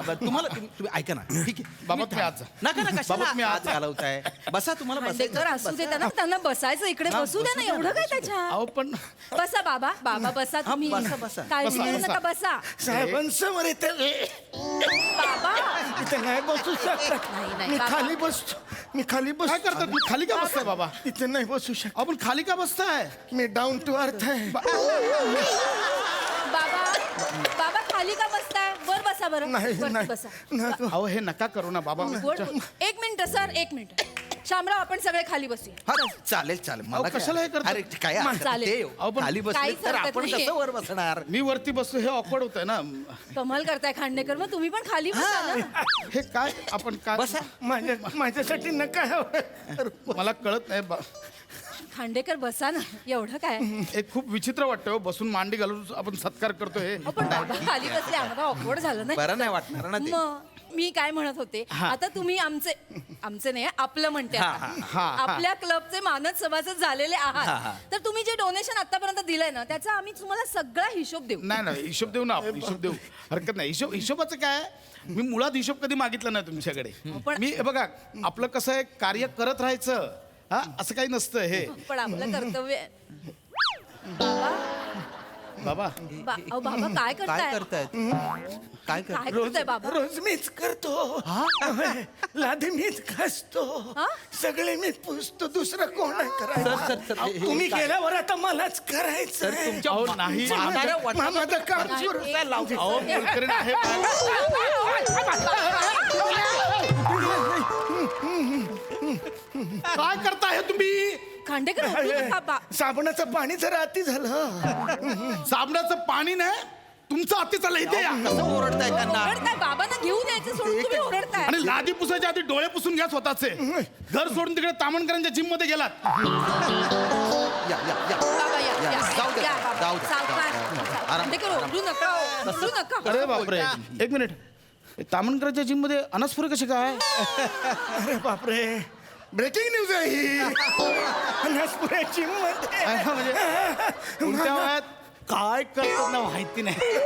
Speaker 8: पण तुम्हाला तुम्ही ऐका ना ठीक आहे
Speaker 5: बाबा तुम्ही आज जा.
Speaker 8: नका नका
Speaker 5: बाबा, तुम्ही
Speaker 8: आज घालवताय बसा तुम्हाला
Speaker 1: खांडेकर असू दे त्यांना बसायचं इकडे बसू दे ना एवढं काय त्याच्या
Speaker 5: अहो पण
Speaker 1: बसा बाबा बसा तुम्ही
Speaker 8: बसा, बसा.
Speaker 1: काळजी
Speaker 5: बसा,
Speaker 1: करू
Speaker 5: बसा.
Speaker 1: नका बसा
Speaker 6: साहेबांसमोर इथे
Speaker 1: बाबा
Speaker 6: इथे नाही बसू शकत
Speaker 1: नाही,
Speaker 6: मी
Speaker 1: बाबा.
Speaker 6: खाली बसतो मी खाली
Speaker 5: काय
Speaker 6: बसतो
Speaker 5: करतात तुम्ही खाली का बसताय बाबा
Speaker 6: इथे नाही बसू शकत
Speaker 5: आपण खाली का बसताय
Speaker 6: मी डाऊन टू अर्थ आहे
Speaker 1: बाबा खाली का बसताय वर बसा बरं
Speaker 6: नाही
Speaker 1: वरती
Speaker 6: नाही
Speaker 1: बसा
Speaker 6: नको.
Speaker 5: अहो हे नका करू ना बाबा
Speaker 1: एक मिनिट सर एक मिनिट शामराव आपण सगळे खाली बसूया
Speaker 8: हा चालेल चालेल मला
Speaker 5: अहो,
Speaker 8: काय-
Speaker 5: कशाला हे करता?
Speaker 8: अरे काय हरकत
Speaker 1: चालेल.
Speaker 8: नाही.
Speaker 5: अहो, पण
Speaker 8: खाली बसले
Speaker 1: काहीच
Speaker 8: तर
Speaker 1: हरकत
Speaker 8: आपण
Speaker 1: नाहीये.
Speaker 8: कसं वर बसणार
Speaker 5: मी वरती बसतो हे ऑकवर्ड होत आहे ना
Speaker 1: कमाल करताय खांडेकर मग तुम्ही पण खाली बसा ना
Speaker 5: हे काय आपण काय
Speaker 8: बसा.
Speaker 6: माझ्यासाठी नका
Speaker 5: मला कळत नाही
Speaker 1: खांडेकर बसा ना एवढं काय
Speaker 5: एक खूप विचित्र वाटतं हो, बसून मांडी घालून आपण सत्कार करतोय
Speaker 1: अहो, पण बाबा खाली बसले आम्हाला ऑकवर्ड झालं नाही
Speaker 8: बरं नाही वाटणार ना ते
Speaker 1: मग मी काय म्हणत होते आता तुम्ही आमचे नाही आपलं म्हणते
Speaker 8: हा,
Speaker 1: आता.
Speaker 5: हा, हा.
Speaker 1: आपल्या क्लबचे मानद सभासद झालेले
Speaker 8: हा, हा.
Speaker 1: आहात तर तुम्ही जे डोनेशन आतापर्यंत दिलंय ना त्याचा आम्ही तुम्हाला सगळा हिशोब देऊ
Speaker 5: नाही नाही हिशोब देऊ ना आपण हिशोब देऊ हरकत नाही हिशोबाचं काय मी मुळात हिशोब कधी मागितला नाही तुमच्याकडे
Speaker 1: पण-
Speaker 5: मी हे बघा आपलं कसं आहे कार्य करत राहायचं हा असं काही नसतं हे
Speaker 1: पण आपलं कर्तव्य बाबा
Speaker 5: बाबा
Speaker 1: अहो, बाबा काय
Speaker 8: काय
Speaker 1: करताय
Speaker 8: करतायत काय कर
Speaker 1: काय करताय बाबा
Speaker 6: रोज मीच करतो लादी मीच घासतो
Speaker 1: हा?
Speaker 6: सगळे मी पुसतो दुसरं कोण नाही
Speaker 8: सर,
Speaker 6: करायचं
Speaker 8: सर, हे- हे
Speaker 6: तुम्ही
Speaker 8: काय?
Speaker 6: गेल्यावर आता मलाच करायचं
Speaker 8: सर तुमच्या
Speaker 5: अहो, नाही.
Speaker 8: म्हाताऱ्या वाटण्या-
Speaker 6: माझं काम
Speaker 1: नाही,
Speaker 6: सुरू
Speaker 1: एक-
Speaker 5: अहो कुलकर्णी आहे काय करताय तुम्ही
Speaker 1: खांडेकर उठू नका
Speaker 6: साबणाचं पाणी जरा अति झालं
Speaker 5: साबणाचं पाणी नाही तुमचं अति चाललं इथे या
Speaker 8: कसं ओरडताय त्यांना
Speaker 1: ओरडताय बाबांना घेऊन यायचं सोडून तुम्ही ओरडताय
Speaker 5: आणि लादी पुसायच्या आधी डोळे पुसून घ्या स्वतःचे घर सोडून तिकडे तामणकरांच्या जिम मध्ये गेलात
Speaker 8: या या या
Speaker 1: बाबा या
Speaker 8: जाऊ दे,
Speaker 1: बाबा.
Speaker 8: जाऊ दे.
Speaker 1: सावकाश.
Speaker 8: आराम,
Speaker 1: खांडेकर
Speaker 8: आराम.
Speaker 1: ओरडू नका ओरडू नका
Speaker 5: अरे बापरे एक मिनिट तामणकरांच्या जिम मध्ये अनस्फुरे कसे काय
Speaker 6: अरे बापरे ब्रेकिंग न्यूज आहे ही नागपुराची मध्ये
Speaker 5: म्हणजे कोणत्या वयात काय करतात ना माहिती नाही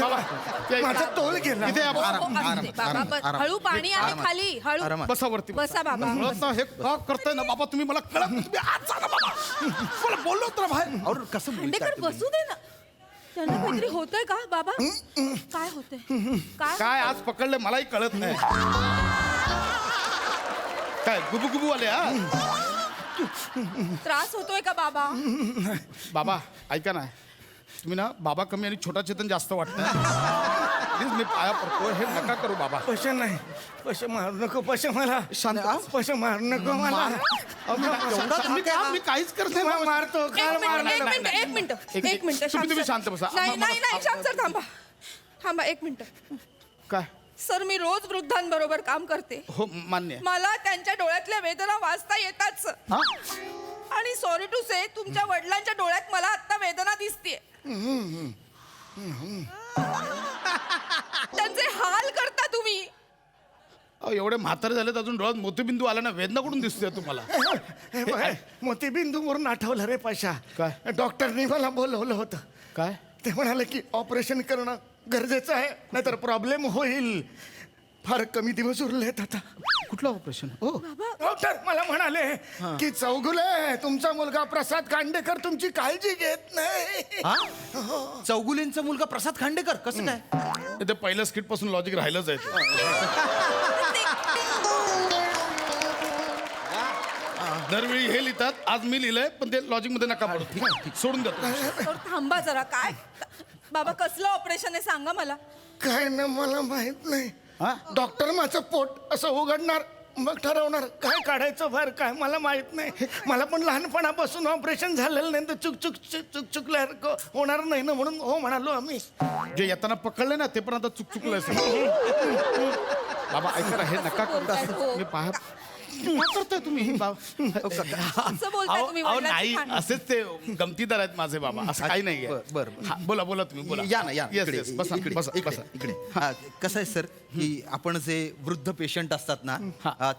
Speaker 5: बाबा, ते-
Speaker 6: माझा तोल गेला
Speaker 5: इथे या,
Speaker 1: हो,
Speaker 5: आराम.
Speaker 1: हो, असू दे. बाबा, पण
Speaker 8: आराम.
Speaker 1: हळू पाणी आहे
Speaker 8: आरामात.
Speaker 1: खाली हळू
Speaker 8: आरामात.
Speaker 5: बसा वरती
Speaker 1: बसा बाबा
Speaker 5: कळत ना हे का करताय ना बाबा तुम्ही मला कळत नाही. तुम्ही आज जा ना बाबा मला बोललो तर बाहेर
Speaker 8: और कसं बोलताय
Speaker 1: खांडेकर
Speaker 8: तुम्ही?
Speaker 1: बसू दे ना त्यांना काहीतरी होतंय का बाबा काय होतंय
Speaker 5: काय आज पकडलं मलाही कळत नाही काय गुबू गुबू आले हा
Speaker 1: त्रास होतोय का बाबा
Speaker 5: बाबा ऐका ना तुम्ही ना बाबा कमी आणि छोटा चेतन जास्त वाटतं प्लीज मी पाया पडतो हे नका करू बाबा
Speaker 6: पैसे नाही पैसे मारू नको पैसे मला
Speaker 5: शांत व्हा.
Speaker 6: पैसे मारू नको मला
Speaker 5: अहो, मी काहीच करत नाही बाबा.
Speaker 6: मारतो काल मारला
Speaker 1: एक मिनिट
Speaker 5: तुम्ही शांत बसा.
Speaker 1: नाही शांत सर थांबा एक मिनिट
Speaker 5: काय
Speaker 1: सर मी रोज वृद्धांबरोबर काम करते
Speaker 5: हो मान्य आहे.
Speaker 1: मला त्यांच्या डोळ्यातल्या वेदना वाचता येतात
Speaker 5: हा?
Speaker 1: आणि सॉरी टू से तुमच्या वडिलांच्या डोळ्यात मला आता वेदना दिसतीये त्यांचे हाल करता तुम्ही
Speaker 5: अहो, एवढे म्हातारे झालेत अजून डोळ्यात मोतीबिंदू आला ना वेदना कुठून दिसतोय तुम्हाला
Speaker 6: हे बघ, मोतीबिंदू वरून आठवलं रे पैसा
Speaker 5: काय?
Speaker 6: डॉक्टरनी मला बोलवलं होतं
Speaker 5: काय
Speaker 6: ते म्हणाले की ऑपरेशन करणं गरजेचं आहे नाहीतर प्रॉब्लेम होईल फार कमी दिवस उरलेत आता
Speaker 5: कुठलं ऑपरेशन हो
Speaker 6: डॉक्टर मला म्हणाले की चौगुले तुमचा मुलगा प्रसाद खांडेकर तुमची काळजी घेत नाही
Speaker 8: हा? चौगुलेंचा मुलगा प्रसाद खांडेकर कसं काय
Speaker 5: ते पहिल्या स्किट पासून लॉजिक राहिलंच आहे दरवेळी हे लिहितात आज मी लिहिलंय पण ते लॉजिक मध्ये नका पडू सोडून देतो
Speaker 1: सर थांबा जरा काय बाबा कसलं ऑपरेशन आहे सांगा मला
Speaker 6: काय ना मला माहित नाही
Speaker 5: हा?
Speaker 6: डॉक्टर माझं पोट असं उघडणार मग ठरवणार काय काढायचं फार काय मला माहित नाही मला पण लहानपणापासून ऑपरेशन झालेलं नाही तर चुकल्यासारखं होणार नाही ना म्हणून हो म्हणालो आम्ही
Speaker 5: जे येताना पकडले ना ते पण आता चुकलंय बाबा ऐका ना, हे नका करू. मी पाहा काय करताय तुम्ही
Speaker 2: असं बोलताय तुम्ही
Speaker 5: अहो
Speaker 2: वडिलांची
Speaker 5: नाही
Speaker 2: खाण.
Speaker 5: असेच ते गमतीदार आहेत माझे बाबा असं काही नाही
Speaker 8: बरं.
Speaker 5: बोला बोला तुम्ही बोला
Speaker 8: या ना या
Speaker 5: Yes,
Speaker 8: इकडे,
Speaker 5: yes. बसा
Speaker 8: इकडे,
Speaker 5: बसा
Speaker 8: इकडे,
Speaker 5: बसा.
Speaker 8: इकडे हा, कसं आहे सर की आपण जे वृद्ध पेशंट असतात ना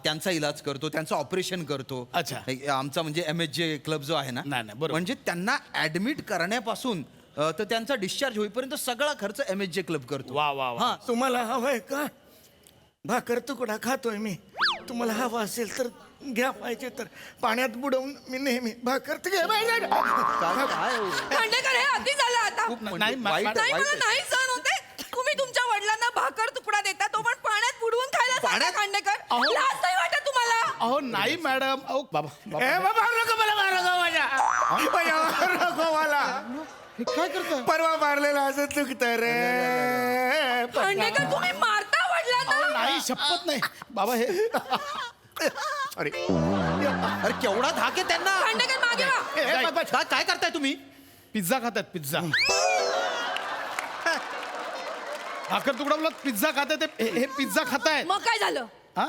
Speaker 8: त्यांचा इलाज करतो त्यांचं ऑपरेशन करतो
Speaker 5: अच्छा.
Speaker 8: आमचा म्हणजे MHJ क्लब जो आहे ना
Speaker 5: नाही, नाही, बरोबर.
Speaker 8: म्हणजे त्यांना ऍडमिट करण्यापासून तर त्यांचा डिस्चार्ज होईपर्यंत सगळा खर्च MHJ क्लब करतो
Speaker 5: वा वा वा.
Speaker 8: हा
Speaker 6: तुम्हाला हवंय का भाकर तुकडा खातोय मी तुम्हाला हवा असेल तर घ्या पाहिजे तर पाण्यात बुडवून मी नेहमी भाकर तर घ्या पाहिजे.
Speaker 2: खांडेकर हे अति झालं आता
Speaker 8: खूप म्हणजे
Speaker 5: नाही,
Speaker 8: वाईट
Speaker 2: नाही मला
Speaker 8: वाईट
Speaker 2: नाही सहन होते तुम्ही तुमच्या वडिलांना भाकर तुकडा देता तो पण पाण्यात बुडवून खायला सांगता,
Speaker 8: पाण्यात?
Speaker 2: खांडेकर
Speaker 5: अहो.
Speaker 2: लाज नाही वाटत तुम्हाला
Speaker 5: अहो नाही मॅडम अहो बाबा
Speaker 6: ए बाबा नको मला मारू नको माझ्या मारू नको मला
Speaker 5: हे काय करताय
Speaker 6: परवा मारलेलं असं चुकतं रे
Speaker 2: खांडेकर तुम्ही मारता
Speaker 5: अहो,
Speaker 2: वडिलांना
Speaker 5: नाही शपथ नाही बाबा हे
Speaker 6: अरे
Speaker 8: अरे केवढा धाक आहे त्यांना
Speaker 2: खांडेकर मागे वा
Speaker 8: काय करताय तुम्ही
Speaker 5: पिझ्झा खातात पिझ्झा भाकर तुकडा बोलत पिझ्झा खाताय ते हे पिझ्झा खातायत
Speaker 2: मग काय झालं
Speaker 5: हा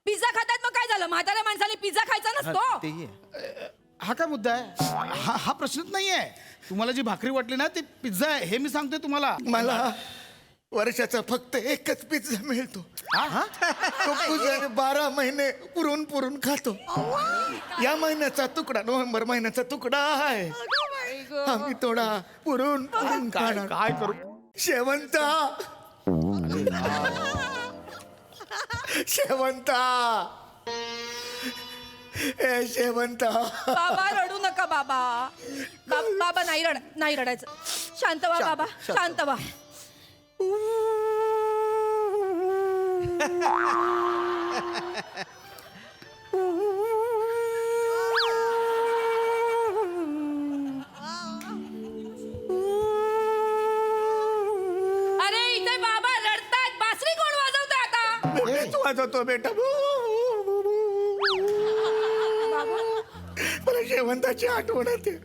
Speaker 2: पिझ्झा खातात मग काय झालं म्हाताऱ्या माणसाने पिझ्झा खायचा नसतो
Speaker 8: तेही आहे.
Speaker 5: हा काय मुद्दा आहे हा प्रश्नच नाही आहे तुम्हाला जी भाकरी वाटली ना ती पिझ्झा आहे हे मी सांगतोय तुम्हाला
Speaker 6: मला वर्षाचा फक्त एकच पिझ्झा मिळतो तो पिझ्झा 12 महिने पुरून पुरून खातो या महिन्याचा तुकडा नोव्हेंबर महिन्याचा तुकडा आहे आम्ही थोडा पुरून पुरून खाणार
Speaker 5: काय करू
Speaker 6: शेवंता शेवंता ए शेवंता
Speaker 2: बाबा रडू नका बाबा बाबा नाही रडायचं शांत व्हा बाबा शांत व्हा अरे इथे बाबा रडतायत बासरी कोण वाजवतोय आता
Speaker 6: मीच वाजवतो बेटा मला शेवंताची आठवण येते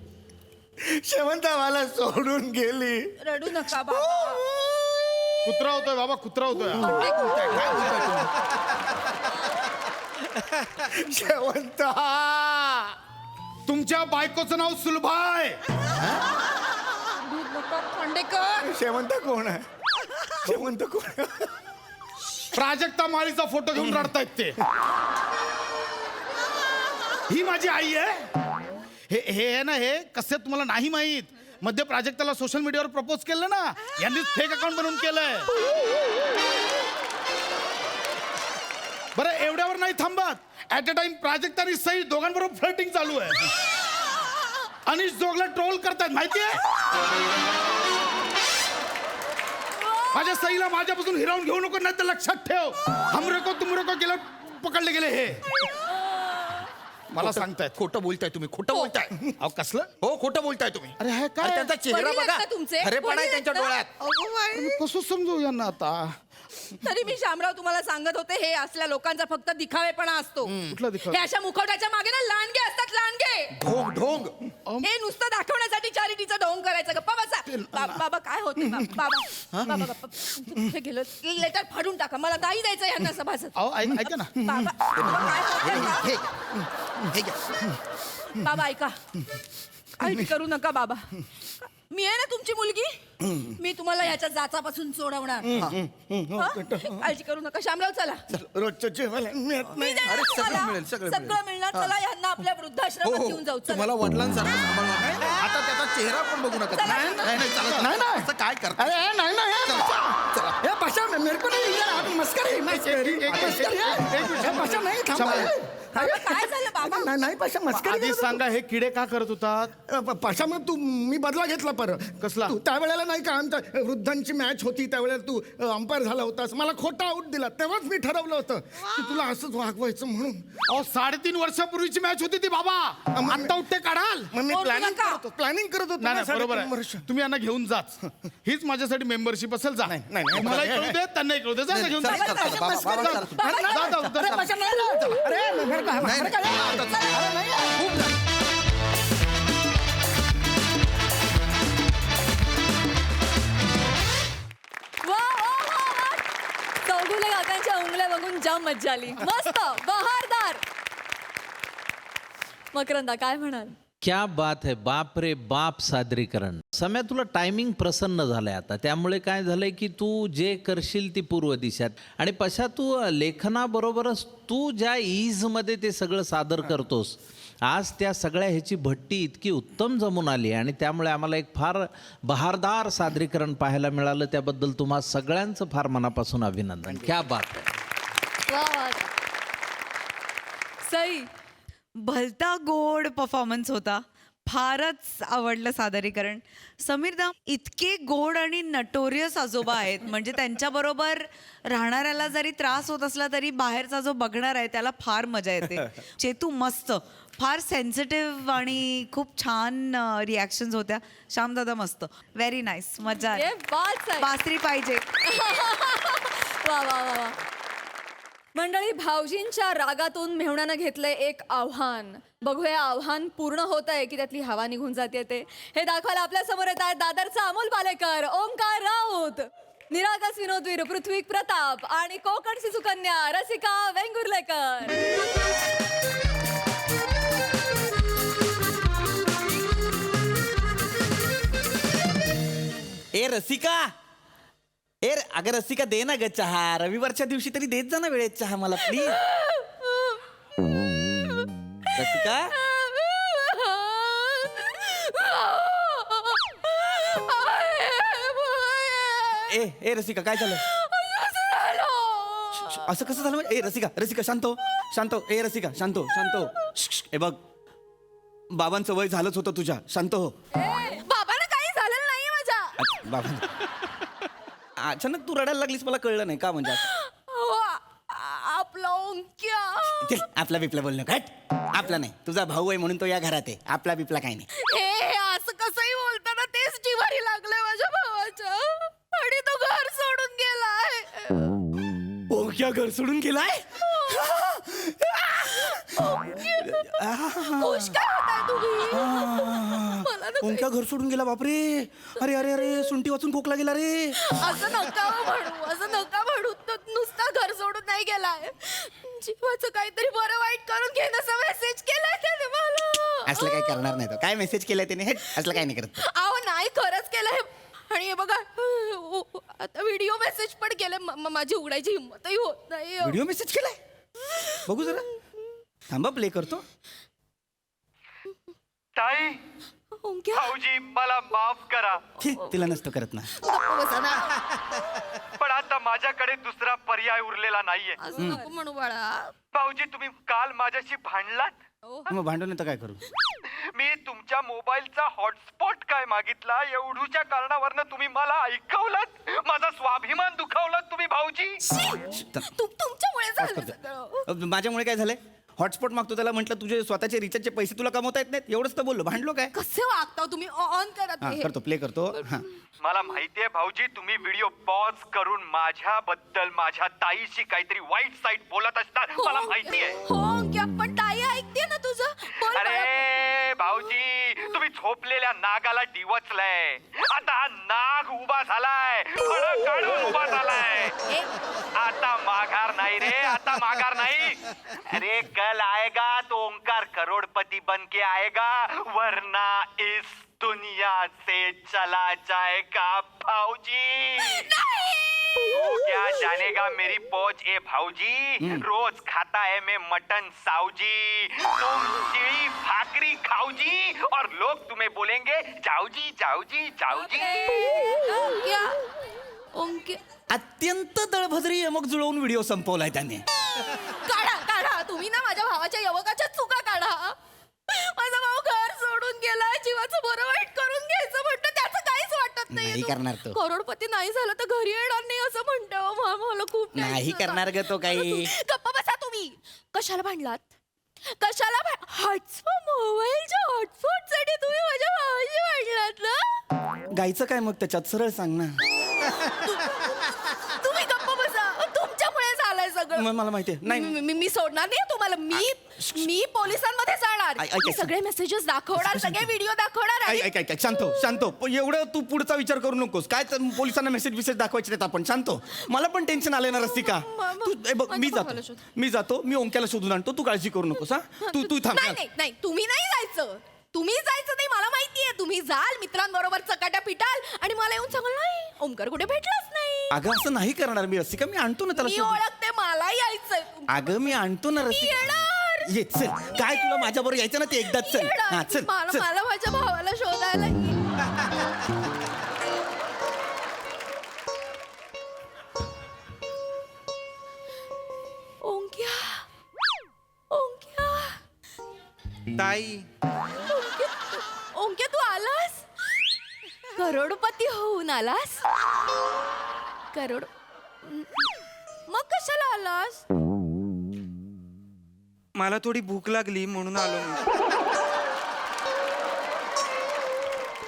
Speaker 6: शेवंता मला सोडून गेली
Speaker 2: रडू नका बाबा
Speaker 5: कुत्रा होतोय बाबा कुत्रा होतोय
Speaker 6: शेवंता
Speaker 5: तुमच्या बायकोचं नाव सुलभा आहे
Speaker 2: खांडेकर
Speaker 6: शेवंत कोण आहे शेवंत कोण आहे?
Speaker 5: प्राजक्ता माळीचा फोटो घेऊन रडतायत ते ही माझी आई आहे हे आहे ना हे कसे तुम्हाला नाही माहित मध्ये प्राजक्ताला सोशल मीडियावर प्रपोज केलं ना यांनीच फेक अकाउंट बनवून केलंय बरं एवढ्यावर नाही थांबत ऍट अ टाइम प्राजक्ता आणि सई दोघांबरोबर फ्लर्टिंग चालू आहे अनिश जोगला ट्रोल करतात माहितीये माझ्या सईला माझ्यापासून हिरावून घेऊ नको नाही तर लक्षात ठेव हमरे को तुमरे को केलं पकडले गेले हे मला सांगतायत
Speaker 8: खोटं बोलताय तुम्ही खोटं बोलताय
Speaker 5: अहो कसलं
Speaker 8: हो खोटं बोलताय तुम्ही
Speaker 5: अरे हे
Speaker 8: अरे
Speaker 5: काय
Speaker 8: त्यांचा चेहरा
Speaker 2: वडील आहेत
Speaker 8: बघा
Speaker 2: ना तुमचे?
Speaker 8: खरेपणा आहे
Speaker 2: वडील
Speaker 8: त्यांच्या
Speaker 2: आहेत ना?
Speaker 8: डोळ्यात
Speaker 5: मी कसं समजू यांना आता
Speaker 2: तरी मी शामराव तुम्हाला सांगत होते हे असल्या लोकांचा फक्त दिखावेपणा असतो
Speaker 5: कुठला दिखावा?
Speaker 2: हे अशा मुखवट्याच्या मागे ना लांडगे असतात लांडगे
Speaker 8: ढोंग ढोंग
Speaker 2: हे नुसतं दाखवण्यासाठी चॅरिटीचं ढोंग करायचं गप्पा बसा बाबा काय होते बाबा हे गेलं लेटर फाडून टाका मला नाही द्यायचं यांना सभासद
Speaker 5: अहो ऐका ना
Speaker 2: बाबा काय होतंय बा?
Speaker 8: हे घ्या. हे घ्या.
Speaker 2: बाबा ऐका काळजी करू नका बाबा मी आहे ना तुमची मुलगी मी तुम्हाला ह्याच्या जाचापासून सोडवणार हा? काळजी करू नका शामराव चला
Speaker 6: रोजचं जेवायला मिळत
Speaker 2: मी
Speaker 6: नाही
Speaker 2: देणार
Speaker 8: अरे, सगळं
Speaker 2: तुम्हाला.
Speaker 8: मिळेल, सगळं
Speaker 2: सगळं
Speaker 8: मिळेल.
Speaker 2: मिळणार चला यांना आपल्या
Speaker 8: हो
Speaker 2: वृद्धाश्रमात
Speaker 8: हो
Speaker 2: घेऊन जाऊ चला.
Speaker 8: तुम्हाला वडिलांसारखं सांभाळणार नाही आता त्याचा चेहरा पण बघू नका
Speaker 2: चला.
Speaker 8: नाही चला
Speaker 6: नाही, नाही.
Speaker 8: असं काय करता
Speaker 6: अरे नाही ना
Speaker 8: चला.
Speaker 6: ये पाशा मेरे को नहीं यार आप मस्करी मस्करी एक मस्करी है ये पाशा नहीं थांबा
Speaker 2: काय झालं बाबा?
Speaker 6: नाही पाशा मस्करी
Speaker 5: आधी
Speaker 6: करत होतो.
Speaker 5: सांगा हे किडे का करत होतात?
Speaker 6: पाशा मग तू मी बदला घेतला परत.
Speaker 5: कसला?
Speaker 6: तू त्यावेळेला नाही का आमच्या वृद्धांची मॅच होती त्यावेळेला तू अंपायर झाला होतास, मला खोटा आऊट दिला, तेव्हाच मी ठरवलं होतं की तुला असंच वागवायचं म्हणून.
Speaker 5: अहो 3.5 वर्षापूर्वीची मॅच होती ती बाबा. आता उठते काढाल.
Speaker 6: मग मी
Speaker 2: कोण
Speaker 6: प्लॅनिंग
Speaker 2: तुला का?
Speaker 6: करत होतो प्लॅनिंग करत होतो
Speaker 5: नाही
Speaker 6: ना,
Speaker 5: नाही, बरोबर
Speaker 6: 3.5 वर्ष.
Speaker 5: आहे. तुम्ही यांना घेऊन जाच. हीच माझ्यासाठी मेंबरशिप असेल. जा
Speaker 6: नाही, नाही,
Speaker 5: मलाही
Speaker 6: नाही.
Speaker 5: कळू दे, त्यांनाही कळू दे. जा ना, घेऊन जा.
Speaker 8: चला, चला, बाबा, बाबा, चला.
Speaker 5: जा, जा, जा,
Speaker 6: अरे
Speaker 5: जा.
Speaker 6: पाशा नाही ना. अरे बरं का,
Speaker 8: नाही,
Speaker 6: बरं का,
Speaker 8: नाही.
Speaker 6: अरे नाही.
Speaker 1: वा वा वा वा चौगुले काकांच्या उंगल्या बघून जाम मज्जा आली. मस्त बहारदार. मकरंदा काय म्हणाल?
Speaker 7: क्या बात है, बाप रे बाप सादरीकरण. सम्या तुला टायमिंग प्रसन्न झालंय आता, त्यामुळे काय झालंय की तू जे करशील ती पूर्व दिशा. आणि पशा तू लेखनाबरोबरच तू ज्या ईजमध्ये ते सगळं सादर करतोस, आज त्या सगळ्या ह्याची भट्टी इतकी उत्तम जमून आली आणि त्यामुळे आम्हाला एक फार बहारदार सादरीकरण पाहायला मिळालं. त्याबद्दल तुम्हा सगळ्यांचं फार मनापासून अभिनंदन. क्या बात आहे.
Speaker 1: वा वा सई.
Speaker 9: भलता गोड परफॉर्मन्स होता. फारच आवडलं सादरीकरण. समीरदा इतके गोड आणि नटोरियस आजोबा आहेत, म्हणजे त्यांच्याबरोबर राहणाऱ्याला जरी त्रास होत असला तरी बाहेरचा जो बघणार आहे त्याला फार मजा येते. चेतू मस्त, फार सेन्सिटिव्ह आणि खूप छान रिॲक्शन्स होत्या. श्यामदादा मस्त, व्हेरी नाईस, मजा आली.
Speaker 1: ये बात आहे.
Speaker 9: बासरी पाहिजे.
Speaker 1: वा वा वा वा. मंडळी, भाऊजींच्या रागातून मेहुण्यानं घेतलंय एक आव्हान. बघूया आव्हान पूर्ण होत आहे की त्यातली हवा निघून जाते ते. हे दाखवायला आपल्या समोर येत आहेत दादरचा अमोल पालेकर, ओंकार राऊत, निरागस विनोदवीर पृथ्वी प्रताप आणि कोकणची सुकन्या रसिका वेंगुर्लेकर.
Speaker 8: ए रसिका, अगं रसिका दे ना ग चहा. रविवारच्या दिवशी तरी देत जा ना वेळेत चहा मला प्लीज. रसिका ए रसिका काय झालं? असं कसं झालं? ए रसिका शांत हो, शांत हो. ए रसिका शांत हो, शांत हो. ए बघ, बाबांचं वय झालंच होतं तुझ्या. शांत हो.
Speaker 1: बाबांना काही झालेलं नाहीये माझ्या.
Speaker 8: बाबा अचानक तू रडायला लागलीस, मला कळलं नाही का. म्हणजे असं?
Speaker 1: आपला ओंक्या.
Speaker 8: ते आपला बिपला बोलणं घट. आपला नाही, तुझा भाऊ आहे म्हणून तो या घरात आहे. आपला बिपला काही नाही.
Speaker 1: हे असं कसंही बोलताना तेच जिवारी लागलंय माझ्या भावाच्या. आणि तो घर सोडून गेलाय.
Speaker 8: ओंक्या घर सोडून गेलाय?
Speaker 1: खुश काय होताय तुम्ही? मला तर
Speaker 8: ओंक्या घर सोडून गेला? बापरे. अरे अरे अरे, सुंटी वाचून खोकला गेला रे.
Speaker 1: असं नका म्हणू, असं नका म्हणू. तो नुसता घर सोडून नाही गेलाय, जीवाचं काहीतरी बरं वाईट करून घेण्याचा मेसेज केलाय त्याने मला.
Speaker 8: असलं काही करणार नाही तो. काय मेसेज केलाय त्याने? हे असलं काही नाही करत.
Speaker 1: अहो नाही, खरंच केलंय. आणि हे बघा, आता व्हिडिओ मेसेज पण केलंय. माझी उघडायची हिंमतही होत नाही.
Speaker 8: व्हिडिओ मेसेज केलाय? बघू जरा, थांबा प्ले करतो.
Speaker 10: ताई,
Speaker 1: ओंक्या,
Speaker 10: भाऊजी मला माफ करा,
Speaker 8: तिला नसतो करत ना.
Speaker 1: बसा ना.
Speaker 10: पण आता माझ्याकडे दुसरा पर्याय उरलेला नाहीये.
Speaker 1: असं नको म्हणू बाळा.
Speaker 10: भाऊजी, तुम्ही काल माझ्याशी भांडलात.
Speaker 8: मग भांडून तर काय करू?
Speaker 10: मी तुमच्या मोबाईलचा हॉटस्पॉट काय मागितला, एवढूच्या कारणावरनं तुम्ही मला ऐकवलात. माझा स्वाभिमान दुखावलात तुम्ही भाऊजी.
Speaker 1: तुमच्यामुळे झालं सगळं.
Speaker 8: माझ्यामुळे काय झालंय? हॉटस्पॉट मागतो त्याला म्हटलं तुझे स्वतःचे रिचार्जचे पैसे तुला कमवता येत नाहीत, एवढंच तर बोललो. भांडलो काय?
Speaker 1: कसे वागता तुम्ही? ऑन करा
Speaker 8: हा
Speaker 1: ते.
Speaker 8: करतो, प्ले करतो. हा
Speaker 10: मला माहितीये भाऊजी, तुम्ही व्हिडिओ पॉज करून माझ्याबद्दल माझ्या ताईशी काहीतरी वाईट साईट बोलत असतात. मला माहितीये.
Speaker 1: हो ओंक्या, पण ताई ऐकते ना तुझं. बोल बाळा.
Speaker 10: अरे भाऊजी, तुम्ही झोपलेल्या नागाला डिवचलंय. आता हा नाग उभा झालाय, फळं काढून उभा झालाय. आता माघार नाही रे, आता माघार नाही. अरे कल आएगा तो ओंकार करोड़पति बन के आएगा, वरना इस दुनिया से चला जाएगा भाऊजी. तू क्या जानेगा मेरी पहुंच ए भाऊजी. रोज खाता है मैं मटन साऊजी, तुम चिड़ी भाकरी खाऊजी, और लोग तुम्हें बोलेंगे जाऊजी जाऊजी जाऊजी.
Speaker 1: ओंक्या, ओंक्या,
Speaker 8: अत्यंत दळभद्री यमक जुळवून व्हिडिओ संपवलाय त्याने.
Speaker 1: काढा काढा. तुम्ही ना माझ्या भावाच्या माझ्या यवकाच्या चुका काढा. माझा भाऊ घर सोडून गेलाय, जीवाचं बरं वाईट करून घ्यायचं म्हणतो, त्याचं काहीच वाटत
Speaker 8: नाही करणार तो.
Speaker 1: करोडपती नाही झालं तर घरी येणार नाही असं म्हणतो. मला खूप
Speaker 8: नाही
Speaker 1: tension
Speaker 8: करणार ग तो काही.
Speaker 1: गप्पा बसा तुम्ही. कशाला भांडलात? कशाला हॉटस्पॉट, मोबाईलच्या हॉटस्पॉट साठी तुम्ही माझ्या भावाशी भांडलात ना?
Speaker 6: गायचं काय मग त्याच्यात सरळ सांग ना.
Speaker 1: तुम्ही गप्पा बसा. तुमच्यामुळे झालंय सगळं.
Speaker 6: मला माहितीये. नाही
Speaker 1: मी सोडणार नाही तुम्हाला. मी पोलिसांमध्ये जाणार.
Speaker 6: ऐक, ऐक,
Speaker 1: मी सगळे मेसेजेस दाखवणार, सगळे व्हिडिओ दाखवणार. आणि
Speaker 6: ऐक ऐक ऐक शांत हो, शांत हो. पण एवढं तू पुढचा विचार करू नकोस. काय तर पोलिसांना मेसेज दाखवायचे नाहीत आपण. शांत हो. मला पण टेन्शन आलंय ना रसिका. तू बघ, मी जातो मी ओंक्याला शोधून आणतो. तू काळजी करू नकोस. हा तू थांब.
Speaker 1: नाही नाही नाही, तुम्ही नाही जायचं. तुम्ही जायचं नाही, मला माहितीये. तुम्ही जाल, मित्रांबरोबर चकाट्या पिटाल आणि मला येऊन सांगाल नाही ओमकार कुठे भेटलाच नाही.
Speaker 6: अगं असं नाही करणार मी रसिका. मी आणतो ना त्याला
Speaker 1: मी
Speaker 6: शोधून.
Speaker 1: ओळखते, मला यायचंय.
Speaker 6: अगं मी आणतो ना
Speaker 1: मी
Speaker 6: रसिका.
Speaker 1: येणार.
Speaker 6: ये चल. काय तुला माझ्या बरोबर यायचं ना ते एकदाच चल.
Speaker 1: येणार.
Speaker 6: हा चल चल.
Speaker 1: मला माझ्या भावाला शोधायला ओंक्या, ओंक्या,
Speaker 8: ताई
Speaker 1: ओंक्या, तू आलास? करोडपती होऊन आलास? मग कशाला आलास?
Speaker 11: मला थोडी भूक लागली म्हणून आलो मी.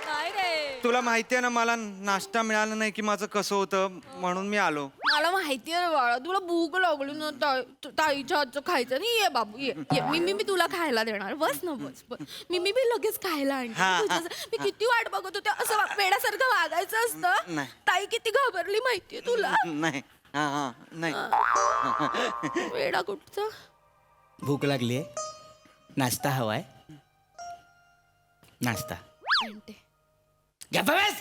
Speaker 1: काय रे?
Speaker 11: तुला माहितीये ना मला नाश्ता मिळाला नाही की माझं कसं होतं म्हणून मी आलो.
Speaker 1: मला माहितीये बाळा, तुला भूक लागली ना, ताईच्या हातचं खायचं नाही. ये बाबू ये ये. मी तुला खायला देणार. बस ना, बस. मी लगेच खायला
Speaker 11: हा,
Speaker 1: आणते. मी किती वाट बघत होते. असं वेड्यासारखं वागायचं असतं.
Speaker 11: नाही.
Speaker 1: ताई किती घाबरली माहितीये तुला.
Speaker 11: नाही नाही.
Speaker 1: वेडा कुठचा?
Speaker 8: भूक लागली नाश्ता हवाय. नाश्ता
Speaker 1: आणते.
Speaker 8: घ्या बस.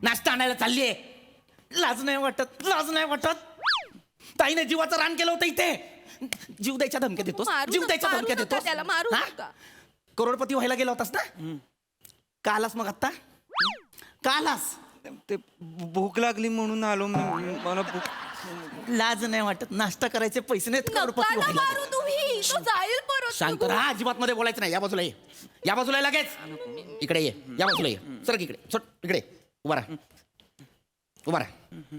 Speaker 8: नाश्ता आणायला चाललीये.
Speaker 4: लाज नाही वाटत, लाज नाही वाटत. ताईने जीवाचं रान केलं होतं इथे. जीव द्यायच्या धमक्या देतोस.
Speaker 1: मारू
Speaker 4: जीव
Speaker 1: नका,
Speaker 4: द्यायच्या
Speaker 1: मारू
Speaker 4: धमक्या
Speaker 1: नका
Speaker 4: देतोस.
Speaker 1: त्याला, मारू
Speaker 4: हा?
Speaker 1: नका.
Speaker 4: करोडपती व्हायला गेला होतास ना? का आलास मग आता? का आलास?
Speaker 11: ते भूक लागली म्हणून आलो मी. मला भूक.
Speaker 4: लाज नाही वाटत. नाश्ता करायचे पैसे नाहीत करोडपती
Speaker 1: नका ना
Speaker 4: व्हायला.
Speaker 1: मारू तुम्ही. तो जाईल परत.
Speaker 4: शांत राहा. अजिबात मध्ये बोलायचं नाही. या बाजूला ये. या बाजूला ये लगेच. इकडे ये. या बाजूला ये. सर इकडे. सोड इकडे. उभा राहा. उभा राहा.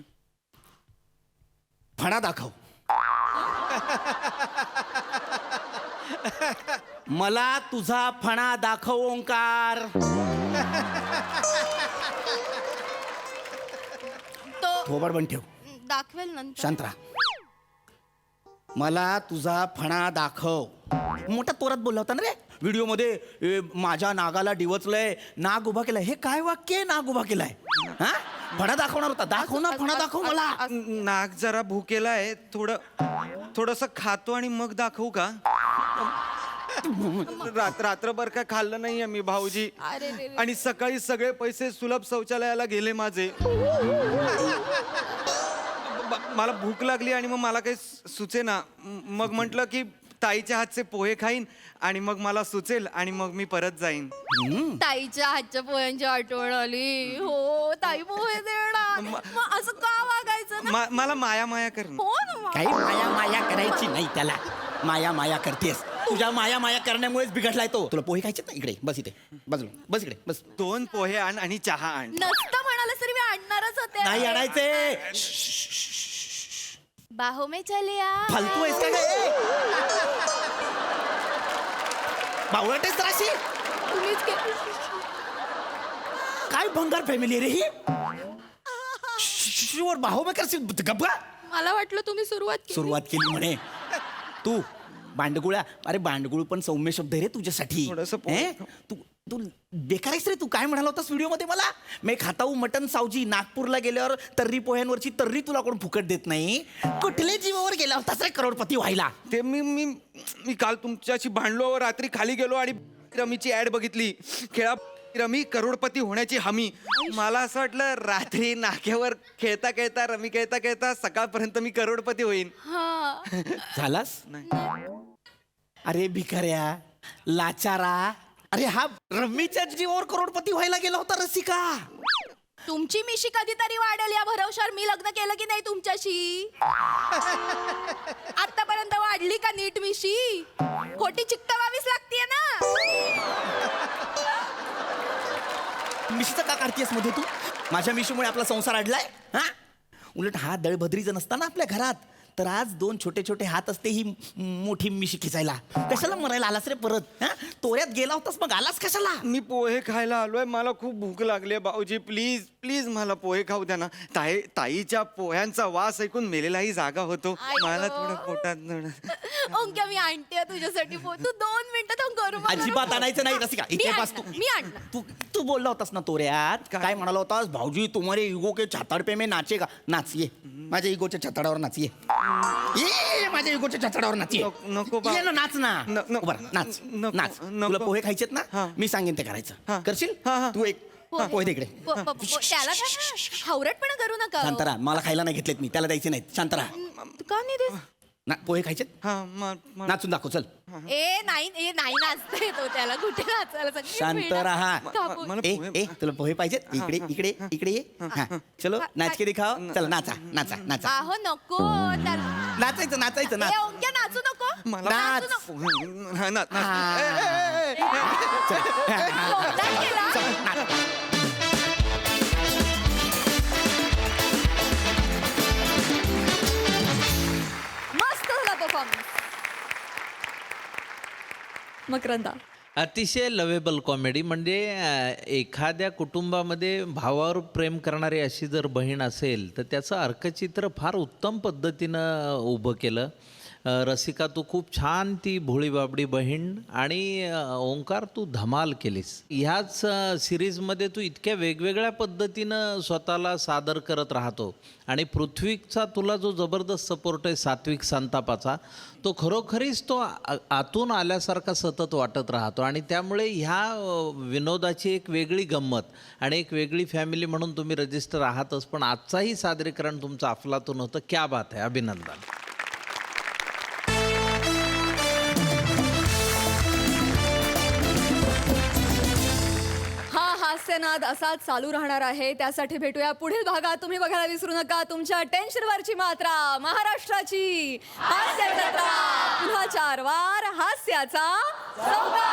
Speaker 4: फणा दाखव. मला तुझा फणा दाखव ओंकार.
Speaker 1: तो
Speaker 4: थोबाड बंद ठेव.
Speaker 1: दाखवेल नंतर.
Speaker 4: शांत राहा. मला तुझा फणा दाखव. मोठा तोरात बोलला होता ना रे व्हिडिओ मध्ये. माझ्या नागाला डिवचलंय, नाग उभा केलाय. हे काय वाक्य आहे? नाग उभा केलाय. हा फणा दाखवणार होता. दाखव ना फणा दाखव मला.
Speaker 11: नाक जरा भूकेलाय. थोडस खातो आणि मग दाखवू का? रात्रभर काय खाल्लं नाहीये मी भाऊजी.
Speaker 1: अरे रे रे.
Speaker 11: आणि सकाळी सगळे पैसे सुलभ शौचालयाला गेले माझे. मला भूक लागली आणि मग मला काही सुचेना. मग म्हटलं की ताईच्या हातचे पोहे खाईन आणि मग मला सुचेल आणि मग मी परत जाईन.
Speaker 1: ताईच्या हातच्या पोह्यांची आठवण आली. हो, ताई पोहे देणार. मग असं का वागायचं ना?
Speaker 11: मला माया कर.
Speaker 1: हो ना.
Speaker 4: काही माया माया करायची नाही त्याला. माया माया करतेस. तुझ्या माया माया करण्यामुळेच बिघडलाय तो. तुला पोहे खायचे ना? इकडे बस. इथे बाजूला बस. इकडे बस.
Speaker 11: 2 पोहे आण आणि चहा आण.
Speaker 1: नसतं म्हणाल तरी मी आणणारच होते.
Speaker 4: नाही आणायचे.
Speaker 1: बाहो में चले आ.
Speaker 4: फालतू आहेस का काय? बावळटेस राशी.
Speaker 1: तुम्हीच
Speaker 4: काय भंगार फॅमिली रे ही. वर बाहो में करशील गप्पा.
Speaker 1: मला वाटलं तुम्ही
Speaker 4: सुरुवात केली म्हणे तू. बांडगुळा. अरे बांडगुळ पण सौम्य शब्द आहे रे तुझ्यासाठी.
Speaker 11: थोडंसं
Speaker 4: हे? तू बेकार आहेस रे. तू काय म्हणाला होतास व्हिडिओ मध्ये मला? मी खाताऊ मटन सावजी. नागपूरला गेल्यावर तर्री पोह्यांवरची तर्री तुला कोण फुकट देत नाही. कुठल्या जीवावर गेला होतास रे करोडपती व्हायला?
Speaker 11: ते मी काल तुमच्याशी भांडलो. रात्री खाली गेलो आणि रमीची ऍड बघितली. खेळा रमी करोडपती होण्याची हमी. मला असं वाटलं रात्री नाक्यावर खेळता खेळता रमी खेळता खेळता सकाळपर्यंत मी करोडपती होईन.
Speaker 4: झालास? अरे भिकाऱ्या, लाचारा. अरे हा रम्मीच्या जीवावर करोडपती व्हायला गेला होता रसिका.
Speaker 1: तुमची मिशी कधीतरी वाढेल या भरवशावर मी लग्न केलं की नाही तुमच्याशी? आतापर्यंत वाढली पडली का नीट मिशी खोटी चिकटवावीच लागतीये ना.
Speaker 8: मिशीचं का काढतेस मध्ये तू? माझ्या मिशीमुळे आपला संसार अडलाय हा? उलट हा दळभद्री जर नसता ना आपल्या घरात तर आज 2 छोटे छोटे हात असते ही मोठी मिशी खिचायला. कशाला मरायला आलास रे परत? हा? तोऱ्यात गेला होतास मग आलास कशाला?
Speaker 11: मी पोहे खायला आलोय, मला खूप भूक लागली भाऊजी. प्लीज प्लीज मला पोहे खाऊ द्या ना. ताईच्या पोह्यांचा वास ऐकून मेलेलाही जागा होतो. मला थोडं पोटात
Speaker 1: ओंक्या मी आणते तुझ्यासाठी तू 2 मिनिटं थांब करू मला.
Speaker 8: अजिबात आणायचं नाही रसिका. इथे बस तू.
Speaker 1: मी आणलं.
Speaker 8: तू बोलला होतास ना तोऱ्यात काय म्हणाला होतास? भाऊजी तुम्हारे इगो के छाताड पे मैं नाचेगा. नाच ये माझ्या इगोच्या छाताडावर नाच ये. ये माझ्या इगोच्या छाताडावर नाच ये.
Speaker 11: नको बा.
Speaker 8: ये ना नाच ना. बरं नाच
Speaker 11: नको,
Speaker 8: नाच.
Speaker 11: नको.
Speaker 8: तुला पोहे खायचेत
Speaker 11: हा.
Speaker 8: ना मी सांगेन ते करायचं करशील. तू एक पोहे दे इकडे.
Speaker 1: त्याला हावरटपणा करू नका.
Speaker 8: शांत राहा. मला खायला नाही घेतलेत मी त्याला द्यायचे नाहीत. शांत राहा.
Speaker 1: तू का नाही देस?
Speaker 8: ना पोहे खायचेत नाचून दाखव चल.
Speaker 1: ए नाही नाचते तो त्याला कुठे नाचायला सगळी
Speaker 8: शांत
Speaker 1: वेडा.
Speaker 8: राहा.
Speaker 1: कापून.
Speaker 8: ए तुला पोहे पाहिजेत इकडे इकडे इकडे ये. हा चलो नाच के दिखाओ. चला नाचा नाचा नाचा.
Speaker 1: आहो नको त्याला.
Speaker 8: नाचायचं नाचायचं नाच.
Speaker 1: ए, ओंक्या नाचू नको.
Speaker 8: नाच.
Speaker 1: नाचू नको.
Speaker 8: चल.
Speaker 1: कोणता केला?
Speaker 8: चल, नाच.
Speaker 1: मस्त झाला परफॉर्मन्स. मकरंदा
Speaker 7: अतिशय लवेबल कॉमेडी. म्हणजे एखाद्या कुटुंबामध्ये भावावर प्रेम करणारी अशी जर बहीण असेल तर त्याचं अर्कचित्र फार उत्तम पद्धतीनं उभं केलं. रसिका तू खूप छान ती भोळी बाबडी बहीण आणि ओंकार तू धमाल केलीस. ह्याच सिरीजमध्ये तू इतक्या वेगवेगळ्या पद्धतीनं स्वतःला सादर करत राहतो आणि पृथ्वीचा तुला जो जबरदस्त सपोर्ट आहे सात्विक संतापाचा तो खरोखरीच तो आतून आल्यासारखा सतत वाटत राहतो आणि त्यामुळे ह्या विनोदाची एक वेगळी गंमत आणि एक वेगळी फॅमिली म्हणून तुम्ही रजिस्टर आहातच. पण आजचाही सादरीकरण तुमचं अफलातून होतं. क्या बात आहे. अभिनंदन.
Speaker 1: हास्यनाद असाच चालू राहणार आहे. त्यासाठी भेटूया पुढील भागात. तुम्ही बघायला विसरू नका तुमच्या टेन्शनवरची मात्रा महाराष्ट्राची हास्य जत्रा. पुन्हा 4 वार हास्याचा सौदा.